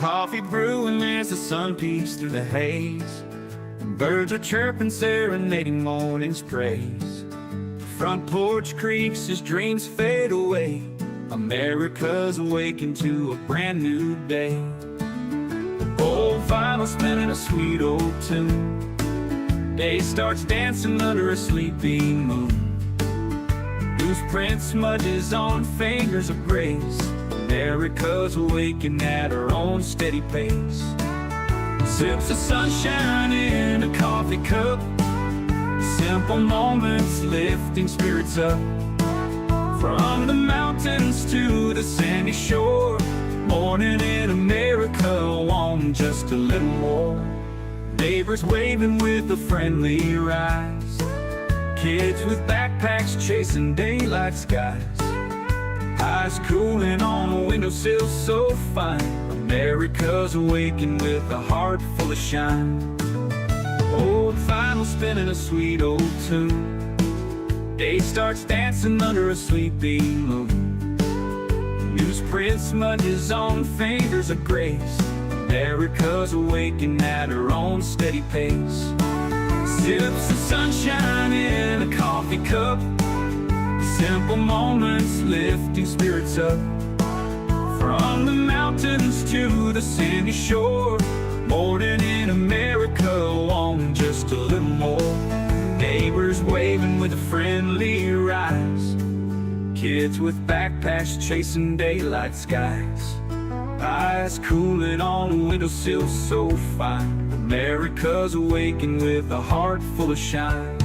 coffee brewing as the sun peeks through the haze. And birds are chirping, serenading morning's praise. The front porch creaks as dreams fade away. America's awakened to a brand new day. Old vinyl spinning a sweet old tune. Day starts dancing under a sleeping moon. Loose print smudges on fingers of grace. America's awakened at her own steady pace. Sips of sunshine in a coffee cup. Simple moments lifting spirits up. From the mountains to the sandy shore. Morning in America, want just a little more. Neighbors waving with a friendly rise. Kids with backpacks chasing daylight skies. Eyes cooling on a windowsill so fine. America's awakened with a heart full of shine. Old vinyl spinning a sweet old tune. Day starts dancing under a sleeping moon. Newsprint smudges on fingers of grace. America's awakened at her own steady pace. Sips of sunshine in a coffee cup. Simple moments lifting spirits up. From the mountains to the sandy shore. Morning in America, wanting just a little more. Neighbors waving with a friendly rise. Kids with backpacks chasing daylight skies. Eyes cooling on a windowsill so fine. America's awakened with a heart full of shine.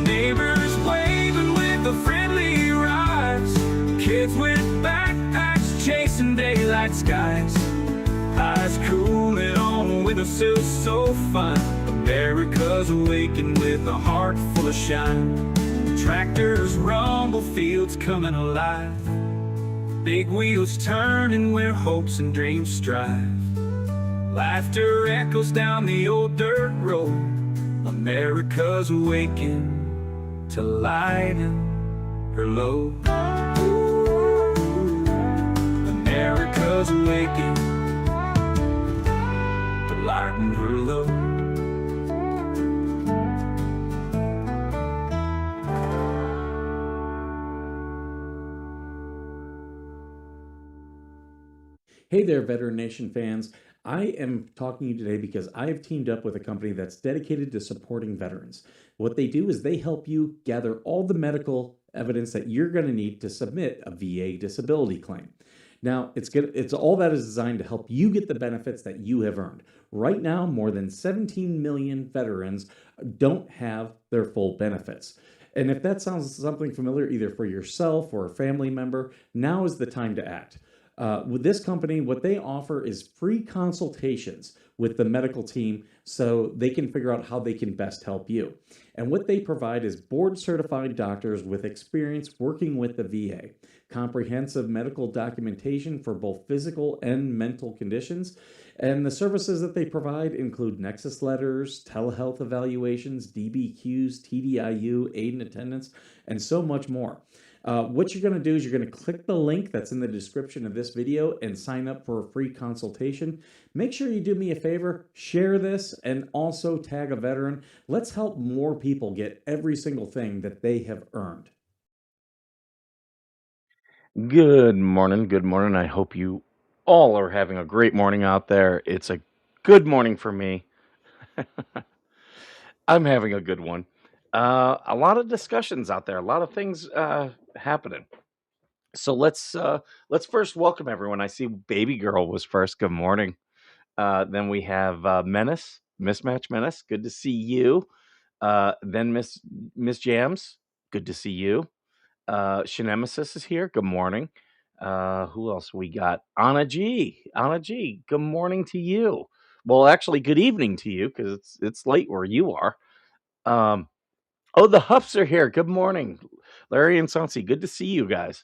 Neighbors waving with a friendly rise. Kids with backpacks chasing daylight skies. Eyes cooling on a windowsill so fine. America's awakened with a heart full of shine. Tractors rumble, fields coming alive. Big wheels turning where hopes and dreams strive. Laughter echoes down the old dirt road. America's awakened to lighten her load. America's awakened to lighten her load. Hey there, Veteran Nation fans. I am talking to you today because I have teamed up with a company that's dedicated to supporting veterans. What they do is they help you gather all the medical evidence that you're going to need to submit a VA disability claim. Now, it's all that is designed to help you get the benefits that you have earned. Right now, more than 17 million veterans don't have their full benefits. And if that sounds something familiar, either for yourself or a family member, now is the time to act. With this company, what they offer is free consultations with the medical team so they can figure out how they can best help you. And what they provide is board-certified doctors with experience working with the VA, comprehensive medical documentation for both physical and mental conditions, and the services that they provide include nexus letters, telehealth evaluations, DBQs, TDIU, aid and attendance, and so much more. What you're going to do is you're going to click the link that's in the description of this video and sign up for a free consultation. Make sure you do me a favor, share this, and also tag a veteran. Let's help more people get every single thing that they have earned. Good morning. Good morning. I hope you all are having a great morning out there. It's a good morning for me. I'm having a good one. A lot of discussions out there, a lot of things happening. So let's first welcome everyone. I see Baby Girl was first. Good morning. Then we have Menace, Mismatch Menace. Good to see you. Then Miss Jams. Good to see you. Shinemesis is here. Good morning. Who else we got? Anna G. Anna G. Good morning to you. Well, actually, good evening to you because it's late where you are. Oh, the Huffs are here. Good morning, Larry and Sansi. Good to see you guys.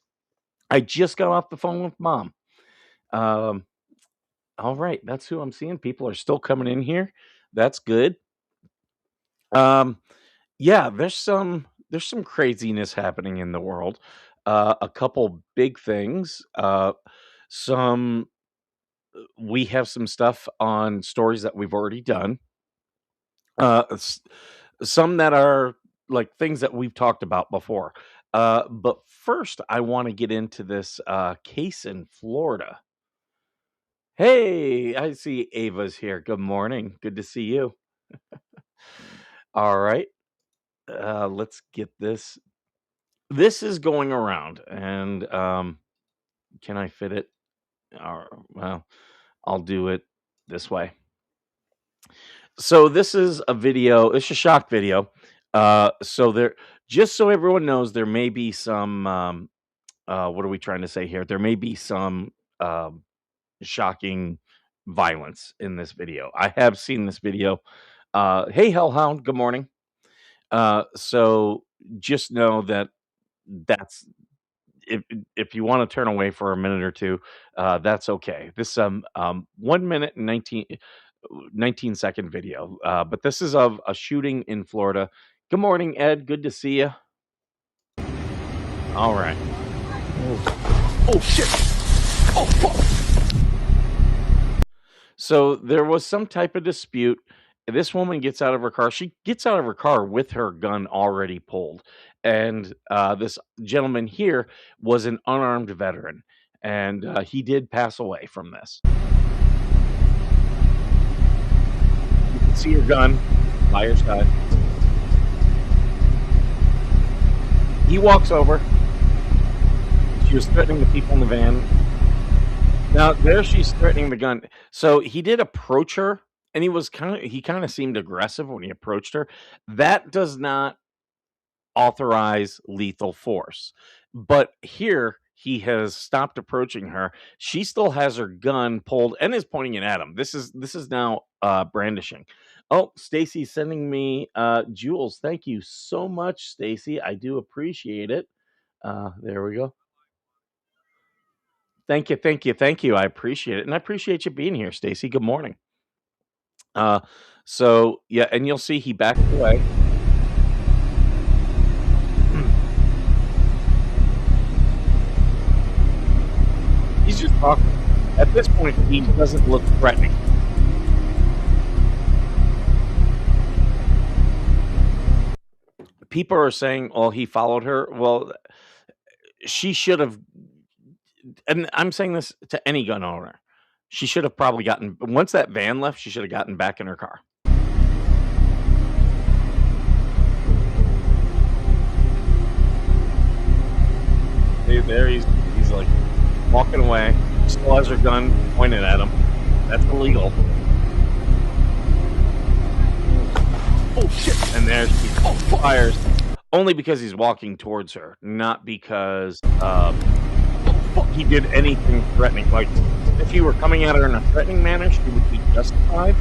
I just got off the phone with Mom. All right, that's who I'm seeing. People are still coming in here. That's good. Yeah, there's some craziness happening in the world. A couple big things. Some we have some stuff on stories that we've already done. S Some that are, like, things that we've talked about before. But first, I wanna get into this, case in Florida. Hey, I see Ava's here. Good morning. Good to see you. Alright, let's get this. This is going around, and, can I fit it? Well, I'll do it this way. So this is a video. It's a shock video. So there, just so everyone knows, there may be some. What are we trying to say here? There may be some um, shocking violence in this video. I have seen this video. Hey, Hellhound. Good morning. So just know that that's if you want to turn away for a minute or two, that's okay. This 1 minute and 19-second video. But this is of a shooting in Florida. Good morning, Ed. Good to see you. All right. Oh shit. Oh fuck. So there was some type of dispute. This woman gets out of her car. She gets out of her car with her gun already pulled. And this gentleman here was an unarmed veteran. And he did pass away from this. You can see her gun by her side. He walks over. She was threatening the people in the van. Now there she's threatening the gun. So he did approach her, and he kind of seemed aggressive when he approached her. That does not authorize lethal force. But here he has stopped approaching her. She still has her gun pulled and is pointing it at him. This is now brandishing. Oh, Stacy's sending me jewels. Thank you so much, Stacy. I do appreciate it. There we go. Thank you, thank you, thank you. I appreciate it. And I appreciate you being here, Stacy. Good morning. Uh so yeah, and you'll see he backed away. He's just talking. At this point, he doesn't look threatening. People are saying, "Oh, he followed her." Well, she should have, and I'm saying this to any gun owner. She should have probably gotten once that van left, she should have gotten back in her car. There he's like walking away, still has her gun pointed at him. That's illegal. Oh shit! And there she fires. Only because he's walking towards her, not because he did anything threatening. Like if he were coming at her in a threatening manner, she would be justified.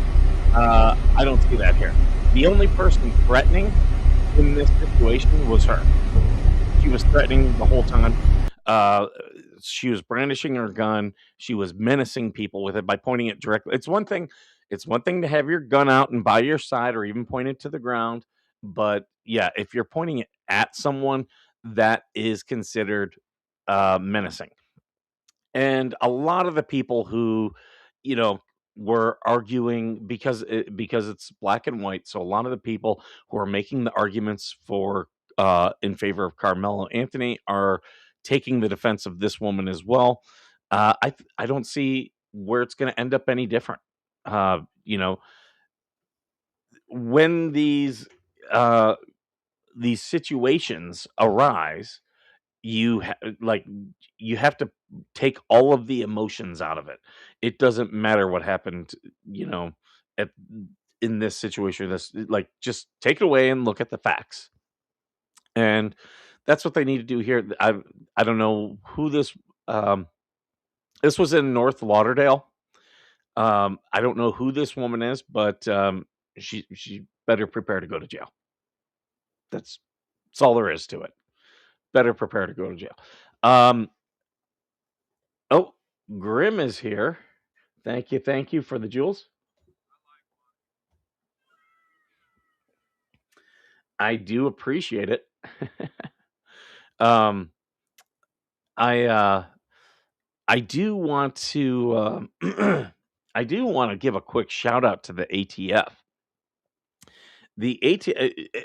I don't see that here. The only person threatening in this situation was her. She was threatening the whole time. Uh, she was brandishing her gun. She was menacing people with it by pointing it directly. It's one thing. It's one thing to have your gun out and by your side, or even point it to the ground. But yeah, if you're pointing it at someone, that is considered menacing. And a lot of the people who, you know, were arguing because it's black and white. So a lot of the people who are making the arguments for in favor of Carmelo Anthony are taking the defense of this woman as well. I don't see where it's going to end up any different. You know, when uh, these situations arise, like you have to take all of the emotions out of it. It doesn't matter what happened, you know, at in this situation. This like just take it away and look at the facts, and that's what they need to do here. I don't know who um this was in North Lauderdale. I don't know who this woman is, but she better prepare to go to jail. That's that's all there is to it. Better prepare to go to jail. Um, Oh, Grim is here. Thank you for the jewels. I do appreciate it. um, I I do want to I do want to give a quick shout out to the ATF. The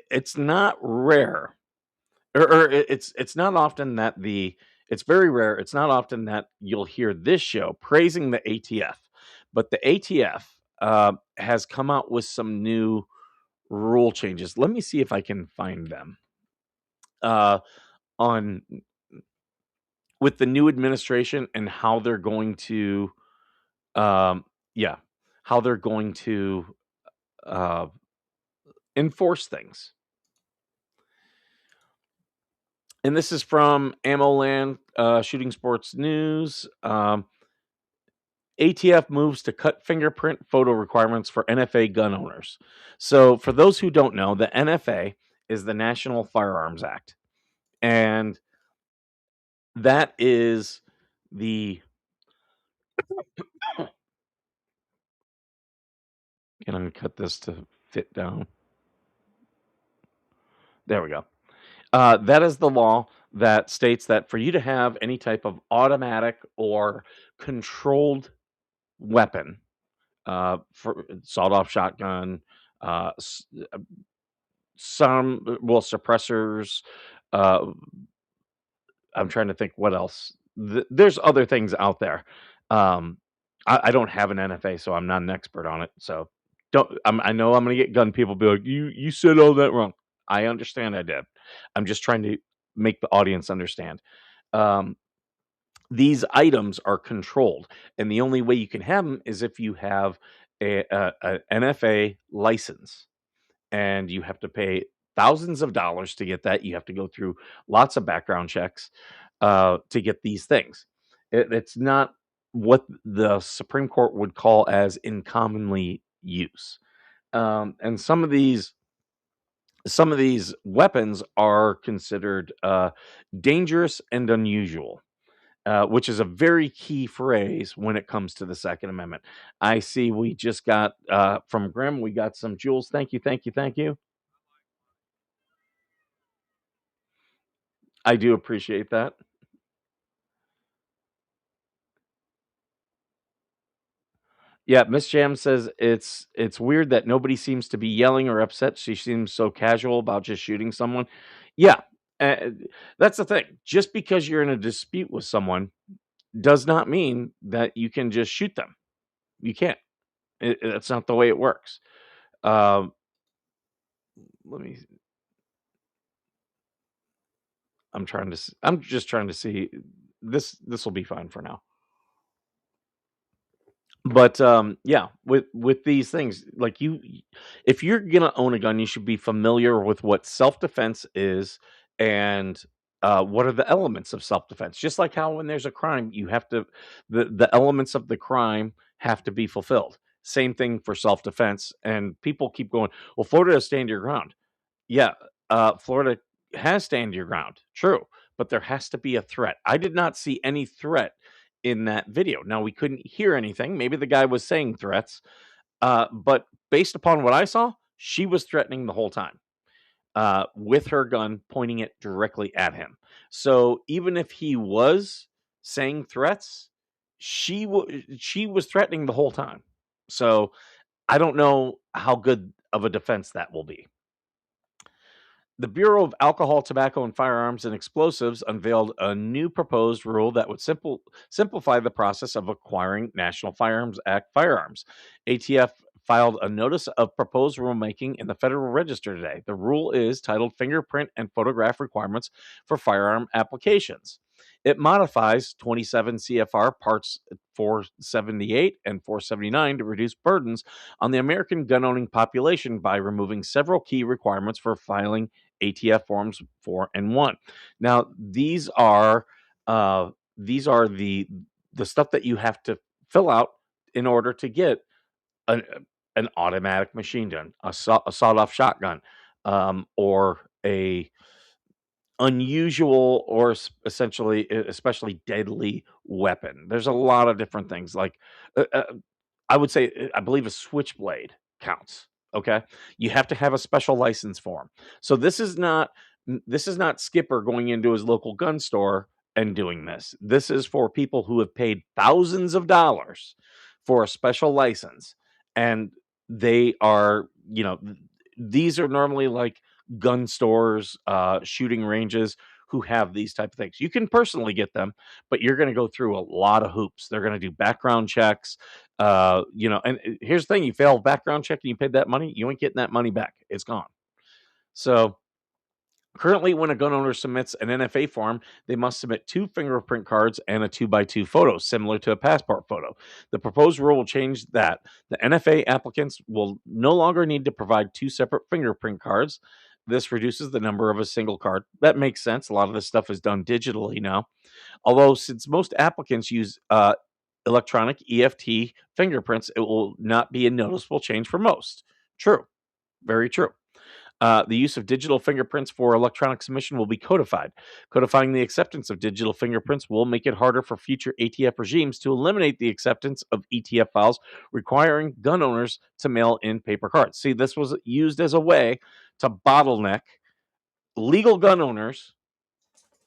it's not rare, or it's not often that it's very rare. It's not often that you'll hear this show praising the ATF, but the ATF has come out with some new rule changes. Let me see if I can find them. On with the new administration and how they're going to um yeah, how they're going to uh enforce things. And this is from AmmoLand, Shooting Sports News. ATF moves to cut fingerprint photo requirements for NFA gun owners. So, for those who don't know, the NFA is the National Firearms Act, and that is the. Can I cut this to fit down? There we go. That is the law that states that for you to have any type of automatic or controlled weapon, for sawed-off shotgun, uh, s- uh, suppressors. Uh, I'm trying to think what else. There's other things out there. Um, I don't have an NFA, so I'm not an expert on it. So I know I'm going to get gun people be like, you said all that wrong. I understand I did. I'm just trying to make the audience understand. Um, these items are controlled, and the only way you can have them is if you have a NFA license, and you have to pay thousands of dollars to get that. You have to go through lots of background checks to get these things. It's not what the Supreme Court would call as in commonly use. And some of these weapons are considered dangerous and unusual, which is a very key phrase when it comes to the Second Amendment. I see we just got from Grim, we got some jewels. Thank you, thank you, thank you. I do appreciate that. Yeah, Miss Jam says it's weird that nobody seems to be yelling or upset. She seems so casual about just shooting someone. Yeah, uh, that's the thing. Just because you're in a dispute with someone does not mean that you can just shoot them. You can't. That's not the way it works. Um, let me. I'm just trying to see. This will be fine for now. But, yeah, with these things, like, if you're gonna own a gun, you should be familiar with what self-defense is and, what are the elements of self-defense. Just like how when there's a crime, you have to the elements of the crime have to be fulfilled. Same thing for self-defense, and people keep going, "Well, Florida has stand your ground." Yeah, Florida has stand your ground, true, but there has to be a threat. I did not see any threat in that video. Now, we couldn't hear anything. Maybe the guy was saying threats, but based upon what I saw, she was threatening the whole time with her gun pointing it directly at him. So even if he was saying threats, she was threatening the whole time. So I don't know how good of a defense that will be. The Bureau of Alcohol, Tobacco, and Firearms and Explosives unveiled a new proposed rule that would simplify the process of acquiring National Firearms Act firearms. ATF filed a notice of proposed rulemaking in the Federal Register today. The rule is titled Fingerprint and Photograph Requirements for Firearm Applications. It modifies 27 CFR Parts 478 and 479 to reduce burdens on the American gun owning population by removing several key requirements for filing ATF forms 4 and 1. Now, these are the stuff that you have to fill out in order to get an an automatic machine gun, a sawed-off shotgun, or a unusual or essentially especially deadly weapon. There's a lot of different things like uh, uh, I would say, I believe a switchblade counts, okay? You have to have a special license for 'em. So this is not Skipper going into his local gun store and doing this. This is for people who have paid thousands of dollars for a special license, and they are, these are normally like gun stores, shooting ranges who have these type of things. You can personally get them, but you're going to go through a lot of hoops. They're going to do background checks. And here's the thing: you fail a background check and you paid that money, you ain't getting that money back. It's gone. So currently, when a gun owner submits an NFA form, they must submit 2 fingerprint cards and a 2x2 photo, similar to a passport photo. The proposed rule will change that. The NFA applicants will no longer need to provide 2 separate fingerprint cards. This reduces the number of a single card. That makes sense. A lot of this stuff is done digitally now. Although, since most applicants use electronic EFT fingerprints, it will not be a noticeable change for most. True. Very true. The use of digital fingerprints for electronic submission will be codified. Codifying the acceptance of digital fingerprints will make it harder for future ATF regimes to eliminate the acceptance of ETF files, requiring gun owners to mail in paper cards. See, this was used as a way to bottleneck legal gun owners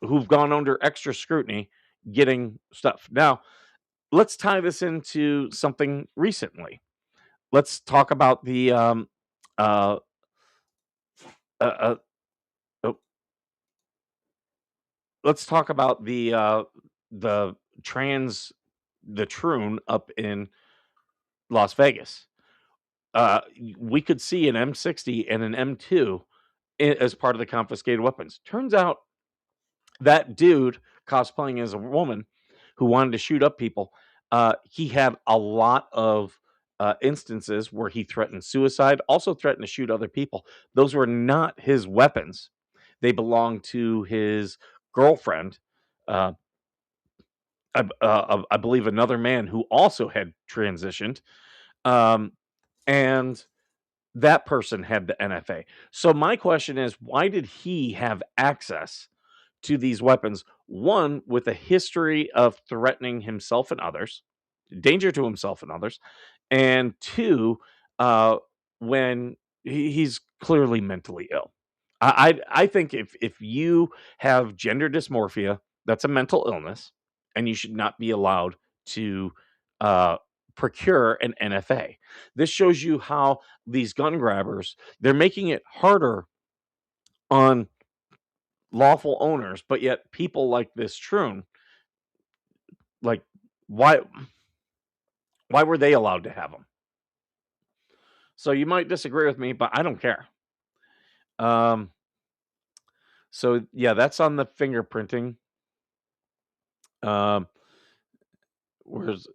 who've gone under extra scrutiny getting stuff. Now, let's tie this into something recently. Let's talk about the uh, uh, uh, let's talk about the trans the troon up in Las Vegas. We could see an M60 and an M2 as part of the confiscated weapons. Turns out that dude cosplaying as a woman who wanted to shoot up people, he had a lot of instances where he threatened suicide, also threatened to shoot other people. Those were not his weapons. They belonged to his girlfriend, uh, I believe another man who also had transitioned, um, and that person had the NFA. So my question is, why did he have access to these weapons? One, with a history of threatening himself and others, danger to himself and others, and two, uh, when he's clearly mentally ill. I think if you have gender dysmorphia, that's a mental illness, and you should not be allowed to uh, procure an NFA. This shows you how these gun grabbers, they're making it harder on lawful owners, but yet people like this Troon, like why why were they allowed to have them? So you might disagree with me, but I don't care. Um, so yeah, that's on the fingerprinting. Um, where's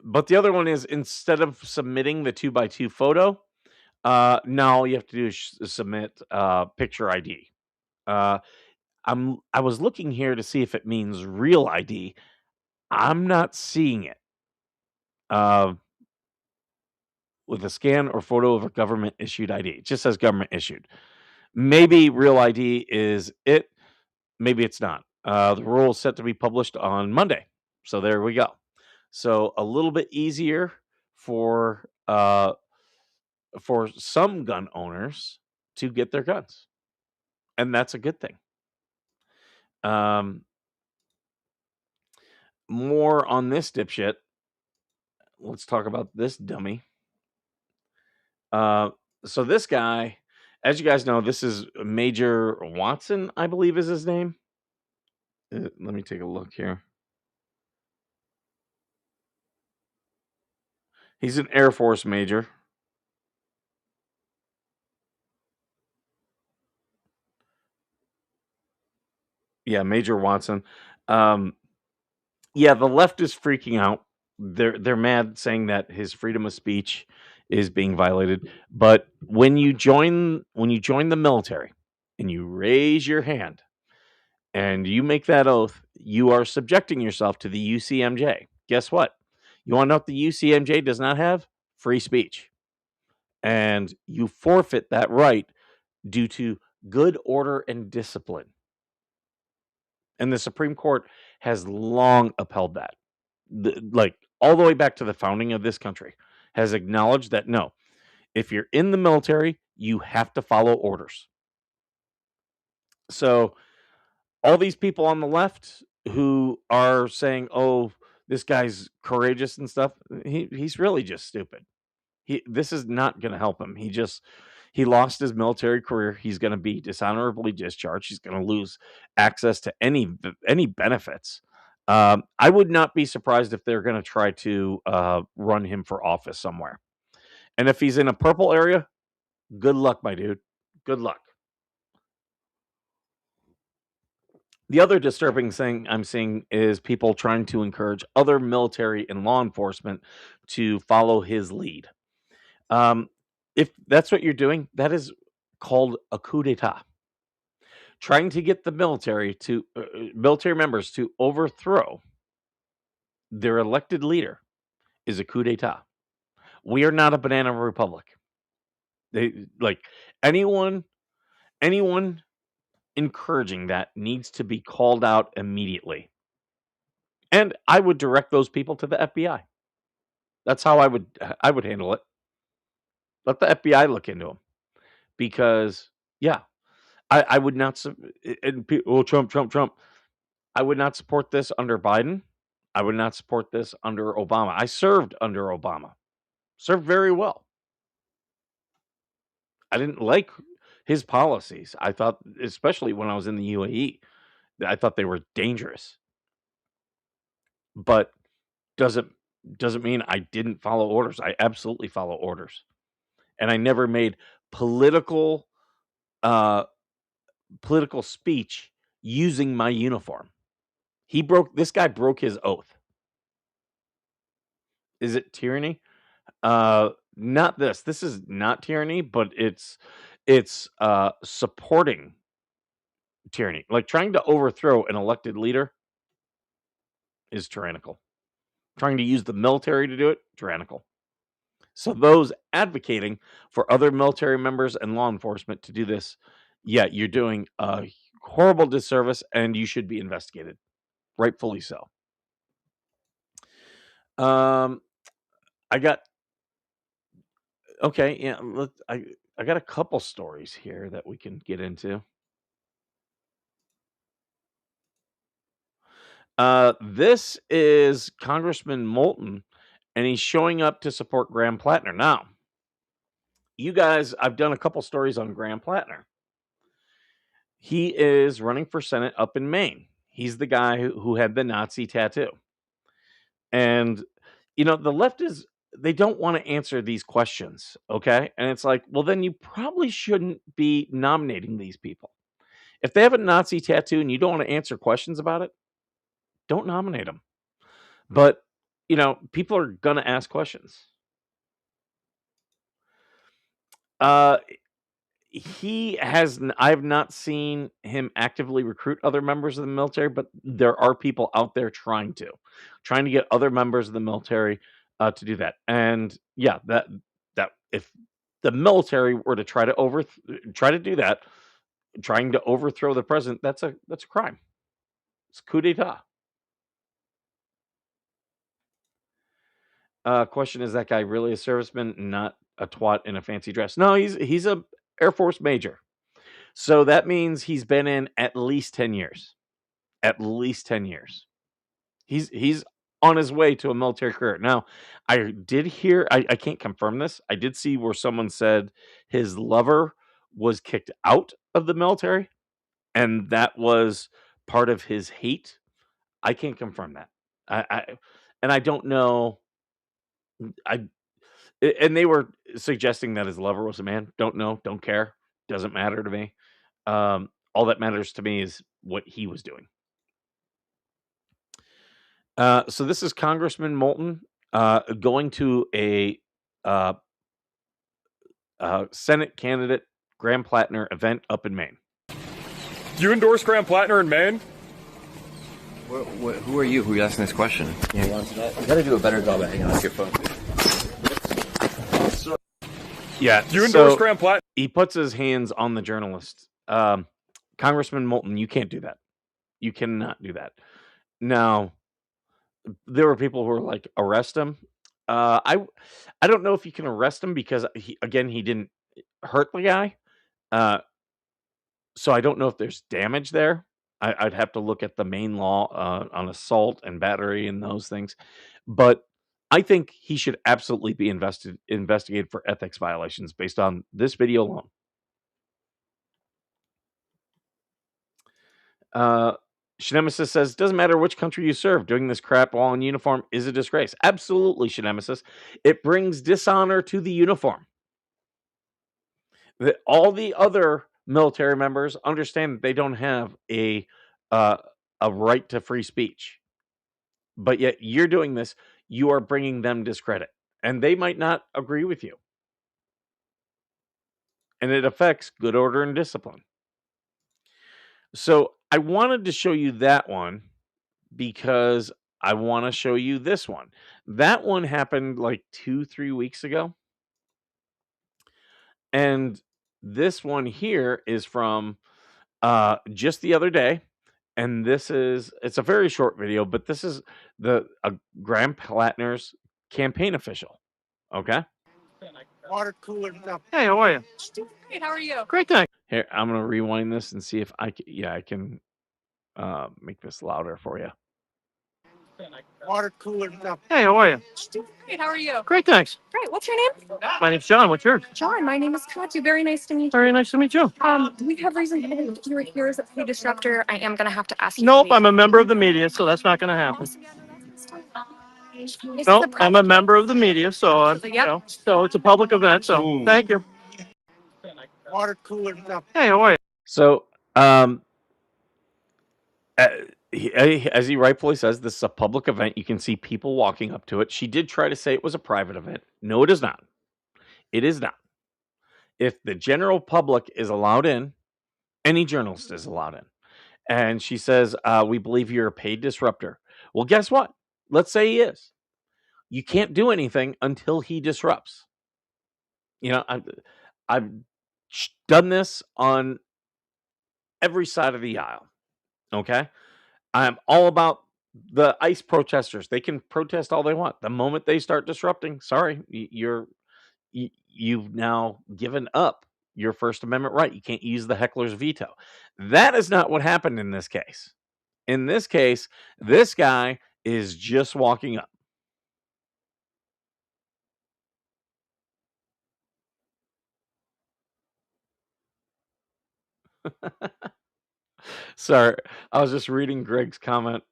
but the other one is, instead of submitting the 2x2 photo, now you have to do is submit picture ID. Uh, I was looking here to see if it means real ID. I'm not seeing it. Uh, with a scan or photo of a government issued ID. It just says government issued. Maybe real ID is it. Maybe it's not. The rule is set to be published on Monday. So there we go. So a little bit easier for some gun owners to get their guns, and that's a good thing. Um, more on this dipshit. Let's talk about this dummy. So this guy, as you guys know, this is Major Watson, I believe is his name. Let me take a look here. He's an Air Force major. Yeah, Major Watson. Um, yeah, the left is freaking out. They're mad, saying that his freedom of speech is being violated. But when you join the military and you raise your hand and you make that oath, you are subjecting yourself to the UCMJ. Guess what? You want to know what the UCMJ does not have? Free speech. And you forfeit that right due to good order and discipline. And the Supreme Court has long upheld that. Like all the way back to the founding of this country, has acknowledged that no, if you're in the military, you have to follow orders. So all these people on the left who are saying, "Oh, this guy's courageous and stuff," he's really just stupid. This is not going to help him. He lost his military career. He's going to be dishonorably discharged. He's going to lose access to any benefits. I would not be surprised if they're going to try to run him for office somewhere. And if he's in a purple area, good luck, my dude. Good luck. The other disturbing thing I'm seeing is people trying to encourage other military and law enforcement to follow his lead. If that's what you're doing, that is called a coup d'état. Trying to get the military members to overthrow their elected leader is a coup d'état. We are not a banana republic. They like anyone encouraging that needs to be called out immediately. And I would direct those people to the FBI. That's how I would handle it. Let the FBI look into them because yeah, I would not. Trump. I would not support this under Biden. I would not support this under Obama. I served under Obama. Served very well. I didn't like his policies. I thought, especially when I was in the UAE, I thought they were dangerous. But doesn't mean I didn't follow orders. I absolutely follow orders. And I never made political speech using my uniform. This guy broke his oath. Is it tyranny? Not this. This is not tyranny, but it's supporting tyranny. Like trying to overthrow an elected leader is tyrannical. Trying to use the military to do it, tyrannical. So those advocating for other military members and law enforcement to do this, yeah, you're doing a horrible disservice and you should be investigated. Rightfully so. I got okay, yeah, I got a couple stories here that we can get into. This is Congressman Moulton, and he's showing up to support Graham Plattner. Now, you guys, I've done a couple stories on Graham Plattner. He is running for Senate up in Maine. He's the guy who had the Nazi tattoo. And, the left they don't want to answer these questions, okay? And it's like, well, then you probably shouldn't be nominating these people. If they have a Nazi tattoo and you don't want to answer questions about it, don't nominate them. But, people are going to ask questions. I've not seen him actively recruit other members of the military, but there are people out there trying to get other members of the military to do that. And yeah, that if the military were to try to do that, trying to overthrow the president, that's a crime. It's coup d'état. Question: is that guy really a serviceman, not a twat in a fancy dress? No, he's a Air Force major. So that means he's been in at least 10 years. At least 10 years. He's on his way to a military career. Now, I did hear, I can't confirm this. I did see where someone said his lover was kicked out of the military, and that was part of his hate. I can't confirm that. And I don't know. And they were suggesting that his lover was a man. Don't know. Don't care. Doesn't matter to me. All that matters to me is what he was doing. So this is Congressman Moulton going to a Senate candidate Graham Plattner event up in Maine. Do you endorse Graham Plattner in Maine? Who are you? Who are you asking this question? You gotta do a better job at hanging on to your phone. Yeah. Do you endorse Graham Plattner? He puts his hands on the journalist. Congressman Moulton, you can't do that. You cannot do that. Now, there were people who were like, arrest him. I don't know if you can arrest him because he didn't hurt the guy. So I don't know if there's damage there. I'd have to look at the main law on assault and battery and those things, but I think he should absolutely be investigated for ethics violations based on this video alone. Shinemesis says, doesn't matter which country you serve, doing this crap while in uniform is a disgrace. Absolutely, Shinemesis. It brings dishonor to the uniform. All the other military members understand that they don't have a right to free speech, but yet you're doing this. You are bringing them discredit, and they might not agree with you, and it affects good order and discipline. So I wanted to show you that one because I want to show you this one. That one happened like 2-3 weeks ago, and this one here is from just the other day. And it's a very short video, but this is Graham Plattner's campaign official. Okay. Water cooler stuff. Hey, how are you? Great, how are you? Great, thanks. Here, I'm going to rewind this and see if I can make this louder for you. Water cooler stuff. Hey, how are you? Great, how are you? Great, thanks. Great, what's your name? My name's John. What's yours? John, my name is Katya. Very nice to meet you. Very nice to meet you. We have reason to believe you were here as a pay disruptor. I am gonna have to ask you. Nope, I'm a member of the media, so that's not going to happen. Nope, I'm a member of the media, so so it's a public event. So thank you. Water cooler stuff. Hey, how are you? So, as he rightfully says, this is a public event. You can see people walking up to it. She did try to say it was a private event. No, it is not. It is not. If the general public is allowed in, any journalist is allowed in. And she says, we believe you're a paid disruptor. Well, guess what? Let's say he is. You can't do anything until he disrupts. You know, I've done this on every side of the aisle. Okay. I'm all about the ICE protesters. They can protest all they want. The moment they start disrupting, sorry, you've now given up your First Amendment right. You can't use the heckler's veto. That is not what happened in this case. In this case, this guy is just walking up. Sorry, I was just reading Greg's comment.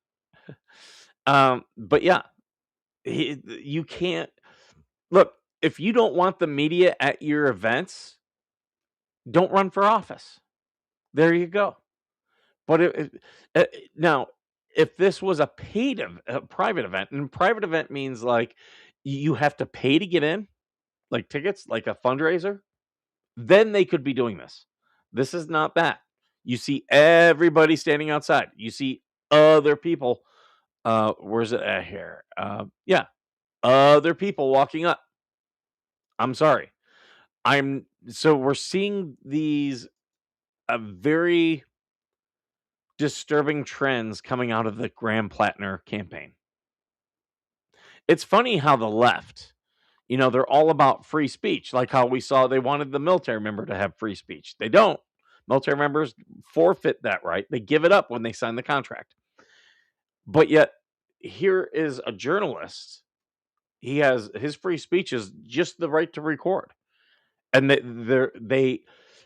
But yeah, you can't look if you don't want the media at your events, don't run for office. There you go. But now, if this was a private event, and private event means like you have to pay to get in, like tickets, like a fundraiser, then they could be doing this. This is not that. You see everybody standing outside. You see other people. Where's it at here? Yeah, other people walking up. I'm sorry. So we're seeing these very disturbing trends coming out of the Graham Plattner campaign. It's funny how the left, they're all about free speech, like how we saw they wanted the military member to have free speech. They don't. Military members forfeit that right. They give it up when they sign the contract. But yet, here is a journalist. He has his free speech is just the right to record. And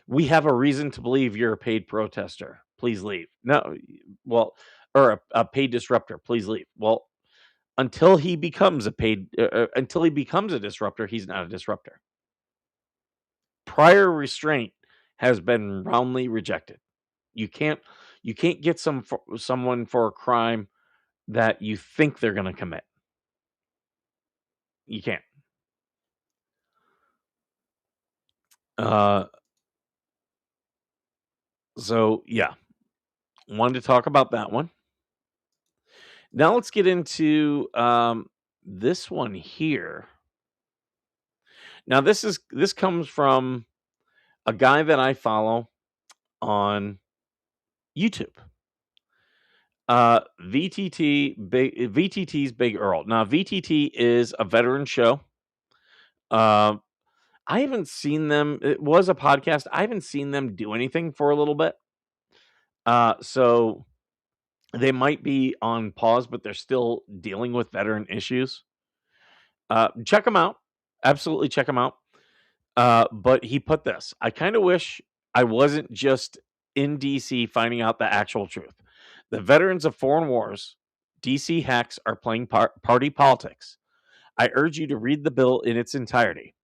we have a reason to believe you're a paid protester. Please leave. No, well, or a paid disruptor. Please leave. Well, until he becomes a disruptor, he's not a disruptor. Prior restraint has been roundly rejected. You can't get someone for a crime that you think they're going to commit. You can't. So yeah, wanted to talk about that one. Now let's get into this one here. Now this comes from a guy that I follow on YouTube. VTT's Big Earl. Now VTT is a veteran show. I haven't seen them. It was a podcast. I haven't seen them do anything for a little bit. So They might be on pause, but they're still dealing with veteran issues. Check them out. Absolutely check them out. But he put this: I kind of wish I wasn't just in DC finding out the actual truth. The veterans of foreign wars, DC hacks are playing party politics. I urge you to read the bill in its entirety.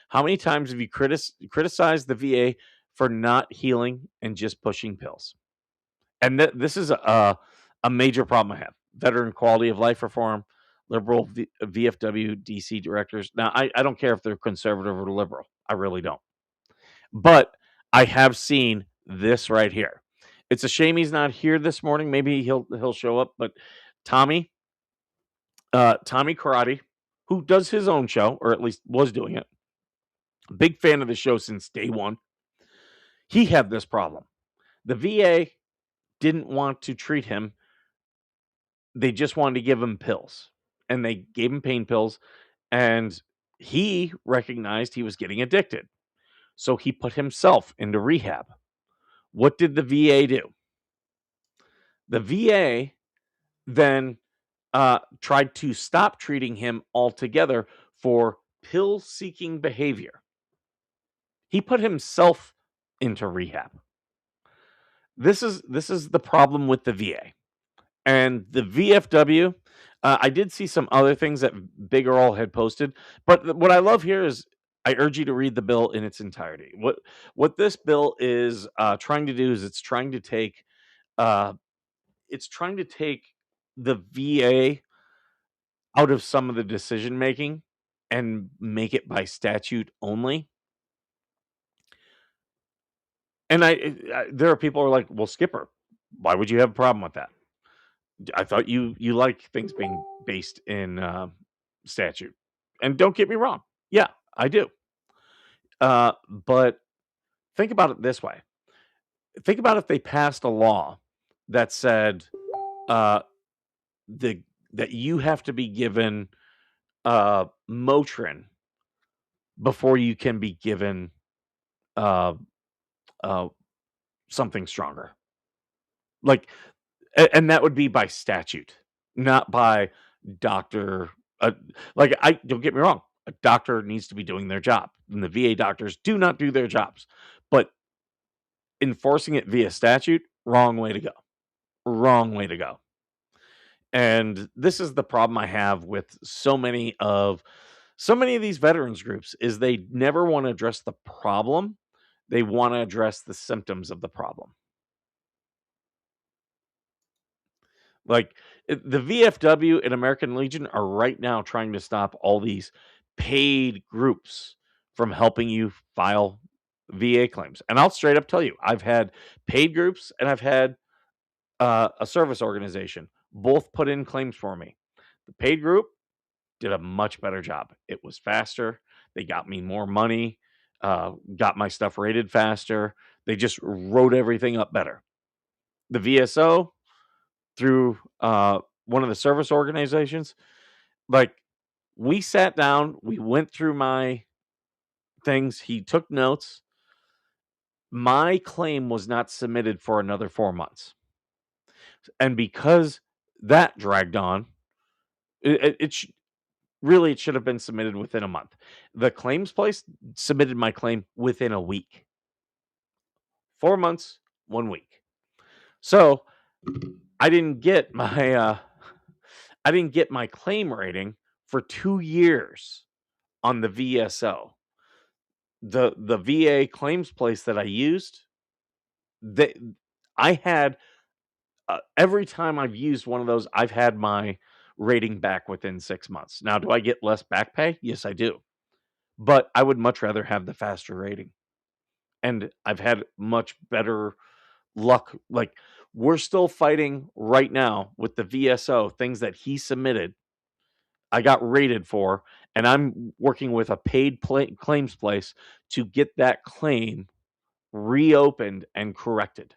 How many times have you criticized the VA for not healing and just pushing pills? And this is a major problem I have. Veteran quality of life reform, liberal VFW DC directors. Now, I don't care if they're conservative or liberal. I really don't. But I have seen this right here. It's a shame he's not here this morning. Maybe he'll show up. But Tommy Karate, who does his own show, or at least was doing it, big fan of the show since day one. He had this problem. The VA didn't want to treat him. They just wanted to give him pills, and they gave him pain pills, and he recognized he was getting addicted. So he put himself into rehab. What did the VA do? The VA then tried to stop treating him altogether for pill-seeking behavior. He put himself into rehab. This is the problem with the VA. And the VFW, I did see some other things that Big Earl had posted, but what I love here is I urge you to read the bill in its entirety. What this bill is trying to do is it's trying to take the VA out of some of the decision making and make it by statute only. And there are people who are like, well, Skipper, why would you have a problem with that? I thought you like things being based in statute. And don't get me wrong. Yeah, I do. But think about it this way. Think about if they passed a law that said that you have to be given Motrin before you can be given uh, something stronger. Like, and that would be by statute, not by doctor. Like, I don't get me wrong, a doctor needs to be doing their job, and the VA doctors do not do their jobs. But enforcing it via statute, wrong way to go. Wrong way to go. And this is the problem I have with so many of these veterans groups is they never want to address the problem. They want to address the symptoms of the problem. Like the VFW and American Legion are right now trying to stop all these paid groups from helping you file VA claims. And I'll straight up tell you, I've had paid groups and I've had a service organization both put in claims for me. The paid group did a much better job. It was faster. They got me more money, got my stuff rated faster. They just wrote everything up better. The VSO, through one of the service organizations, like we sat down, we went through my things. He took notes. My claim was not submitted for another 4 months. And because that dragged on, it should have been submitted within a month. The claims place submitted my claim within a week. 4 months, 1 week. So I didn't get my claim rating for 2 years on the VSO. The VA claims place that I used, I had every time I've used one of those, I've had my rating back within 6 months. Now, do I get less back pay? Yes, I do. But I would much rather have the faster rating. And I've had much better luck. Like, we're still fighting right now with the VSO, things that he submitted. I got rated for, and I'm working with a paid claims place to get that claim reopened and corrected.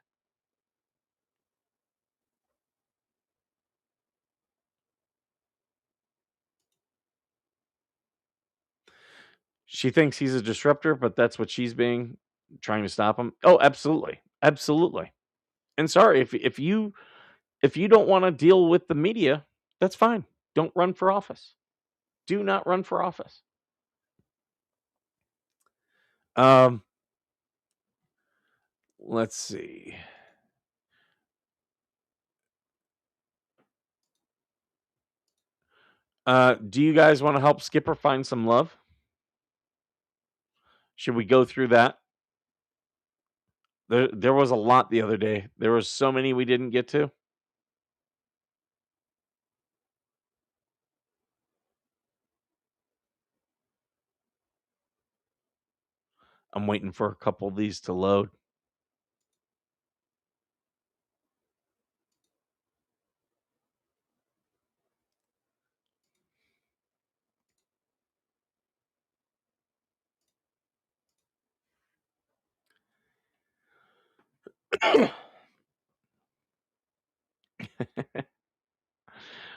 She thinks he's a disruptor, but that's what she's being, trying to stop him. Oh, absolutely. Absolutely. And sorry if you If you don't want to deal with the media, that's fine. Don't run for office. Do not run for office. Let's see. Do you guys want to help Skipper find some love? Should we go through that? There was a lot the other day. There was so many we didn't get to. I'm waiting for a couple of these to load.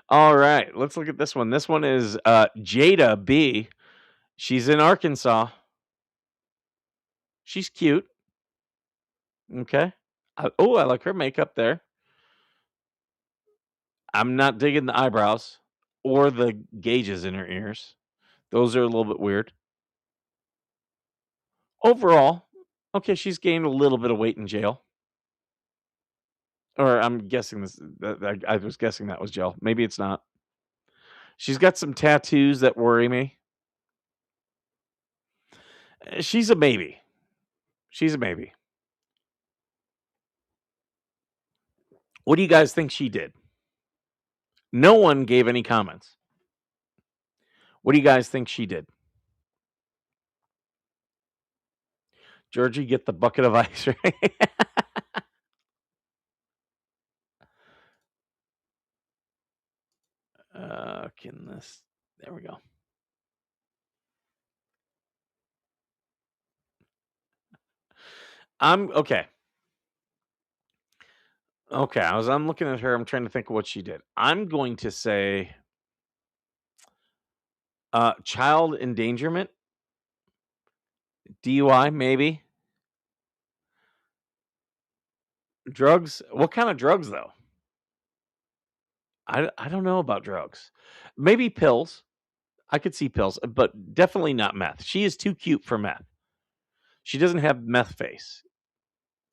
All right, let's look at this one. This one is Jada B. She's in Arkansas. She's cute. Okay. I like her makeup there. I'm not digging the eyebrows or the gauges in her ears. Those are a little bit weird. Overall, okay, she's gained a little bit of weight in jail. Or I'm guessing this. I was guessing that was jail. Maybe it's not. She's got some tattoos that worry me. She's a maybe. She's a maybe. What do you guys think she did? No one gave any comments. What do you guys think she did? Georgie, get the bucket of ice, right? Can this? There we go. I'm okay. Okay, I'm looking at her. I'm trying to think of what she did. I'm going to say child endangerment, DUI, maybe. Drugs. What kind of drugs though? I don't know about drugs. Maybe pills. I could see pills, but definitely not meth. She is too cute for meth. She doesn't have meth face.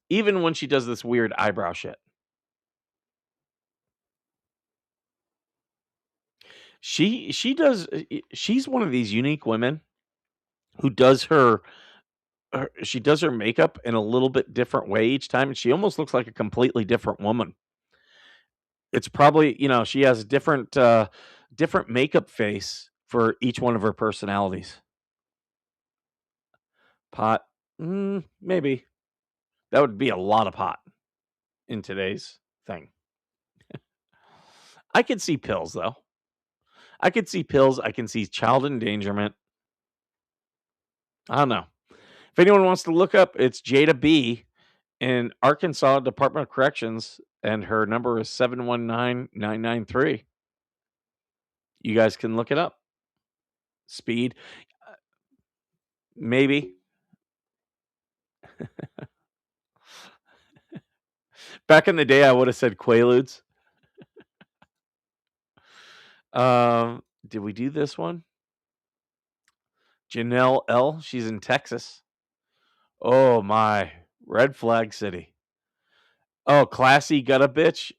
Even when she does this weird eyebrow shit. She does she's one of these unique women who does she does her makeup in a little bit different way each time, and she almost looks like a completely different woman. It's probably, she has a different makeup face for each one of her personalities. Pot, maybe. That would be a lot of pot in today's thing. I could see pills though. I could see pills. I can see child endangerment. I don't know. If anyone wants to look up, it's Jada B in Arkansas Department of Corrections, and her number is 719-993. You guys can look it up. Speed, maybe. Back in the day, I would have said Quaaludes. Did we do this one? Janelle L. She's in Texas. Oh my, red flag city. Oh, classy, got a bitch.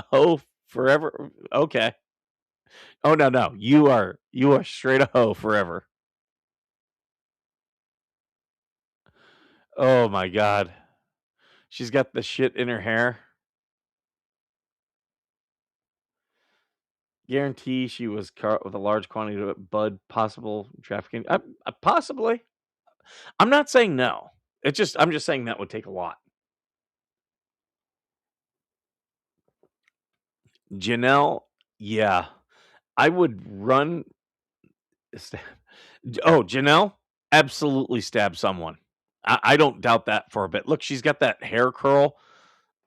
Hoe forever. Okay. Oh no. You are straight a hoe forever. Oh my god. She's got the shit in her hair. Guarantee she was caught with a large quantity of bud, possible trafficking. Possibly. I'm not saying no. I'm just saying that would take a lot. Janelle, yeah. I would run. Oh, Janelle, absolutely stab someone. I don't doubt that for a bit. Look, she's got that hair curl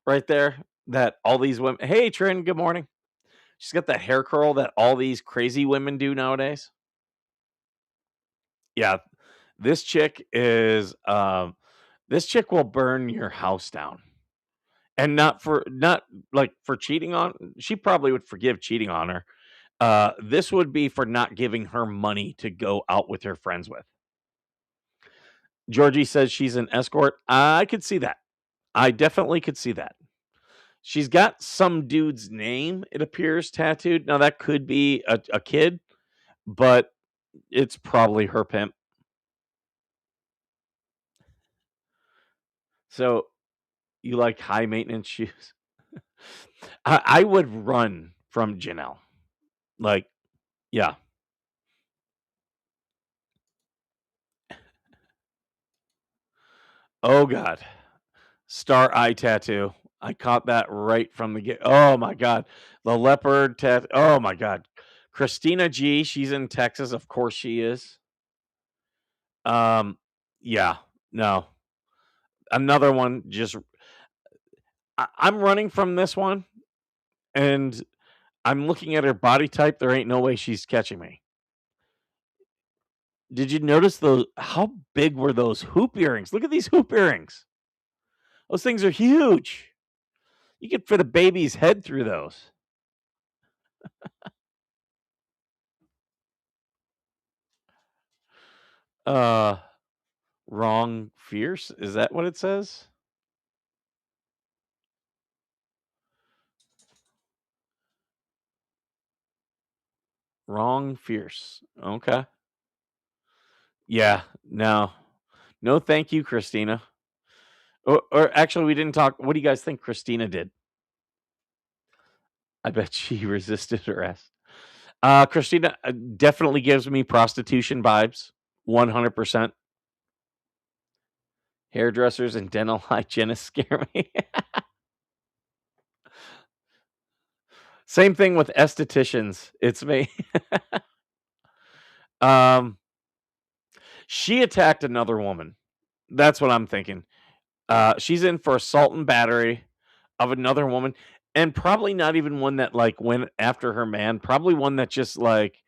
right there that all these women. Hey, Trin, good morning. She's got that hair curl that all these crazy women do nowadays. Yeah, this chick is. This chick will burn your house down. and not like for cheating on. She probably would forgive cheating on her. This would be for not giving her money to go out with her friends with. Georgie says she's an escort. I could see that. I definitely could see that. She's got some dude's name, it appears, tattooed. Now that could be a kid, but it's probably her pimp. So you like high maintenance shoes? I would run from Janelle. Like, yeah. Oh God. Star eye tattoo. I caught that right from the get. Oh my God. The leopard tattoo. Oh my God. Christina G. She's in Texas. Of course she is. Yeah. No. Another one. Just I'm running from this one, and I'm looking at her body type. There ain't no way she's catching me. Did you notice those? How big were those hoop earrings? Look at these hoop earrings. Those things are huge. You could fit a baby's head through those. Uh, wrong fierce. Is that what it says? Wrong fierce. Okay. Yeah. No. No, thank you, Christina. Or actually, we didn't talk. What do you guys think Christina did? I bet she resisted arrest. Christina definitely gives me prostitution vibes. 100%. Hairdressers and dental hygienists scare me. Same thing with estheticians. It's me. um, she attacked another woman. That's what I'm thinking. She's in for assault and battery of another woman, and probably not even one that like went after her man. Probably one that just like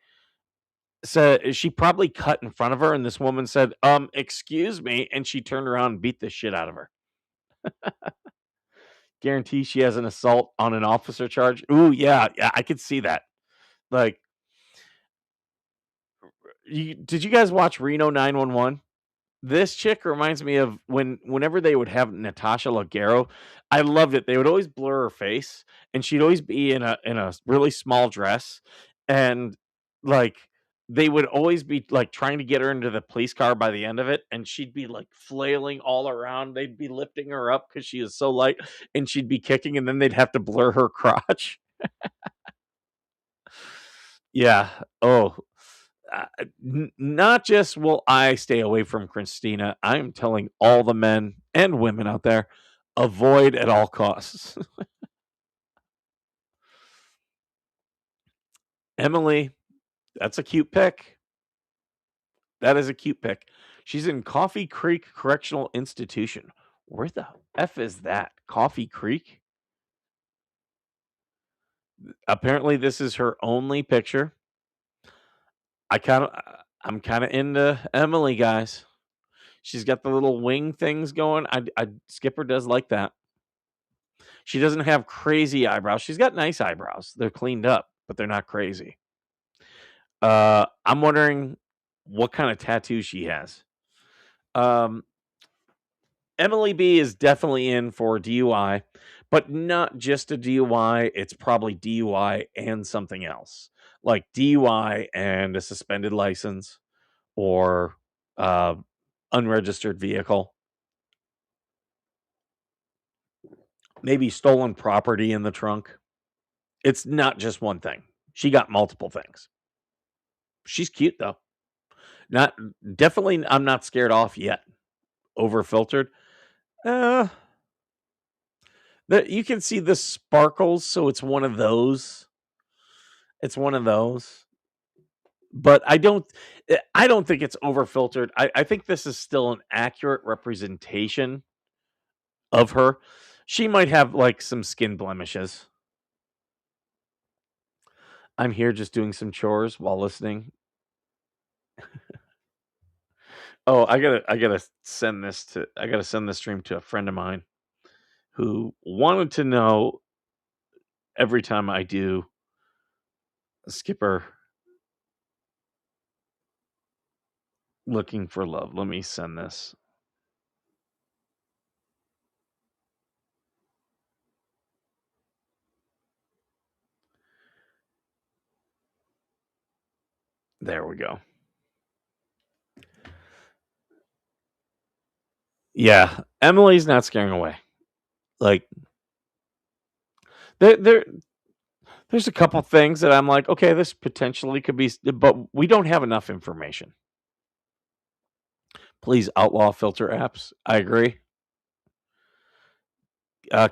said she probably cut in front of her, and this woman said, excuse me," and she turned around and beat the shit out of her. Guarantee she has an assault on an officer charge. Ooh, yeah, I could see that. Like, did you guys watch Reno 911? This chick reminds me of whenever they would have Natasha Leggero. I loved it. They would always blur her face, and she'd always be in a really small dress, and like they would always be like trying to get her into the police car by the end of it, and she'd be like flailing all around. They'd be lifting her up because she is so light, and she'd be kicking, and then they'd have to blur her crotch. Yeah. Oh, not just will I stay away from Christina, I'm telling all the men and women out there, avoid at all costs. Emily, that's a cute pick. That is a cute pick. She's in Coffee Creek Correctional Institution. Where the F is that? Coffee Creek? Apparently, this is her only picture. I'm kind of into Emily, guys. She's got the little wing things going. Skipper does like that. She doesn't have crazy eyebrows. She's got nice eyebrows. They're cleaned up, but they're not crazy. I'm wondering what kind of tattoo she has. Um, Emily B is definitely in for DUI, but not just a DUI. It's probably DUI and something else, like DUI and a suspended license or uh, unregistered vehicle. Maybe stolen property in the trunk. It's not just one thing. She got multiple things. She's cute though. Not definitely I'm not scared off yet. Over filtered. Uh you can see the sparkles, so it's one of those. It's one of those. But I don't think it's over filtered. I think this is still an accurate representation of her. She might have like some skin blemishes. I'm here just doing some chores while listening. Oh, I gotta send this stream to a friend of mine who wanted to know every time I do Skipper looking for love. Let me send this. There we go. Yeah, Emily's not scaring away. Like there's a couple things that I'm like, okay, this potentially could be, but we don't have enough information. Please outlaw filter apps. I agree.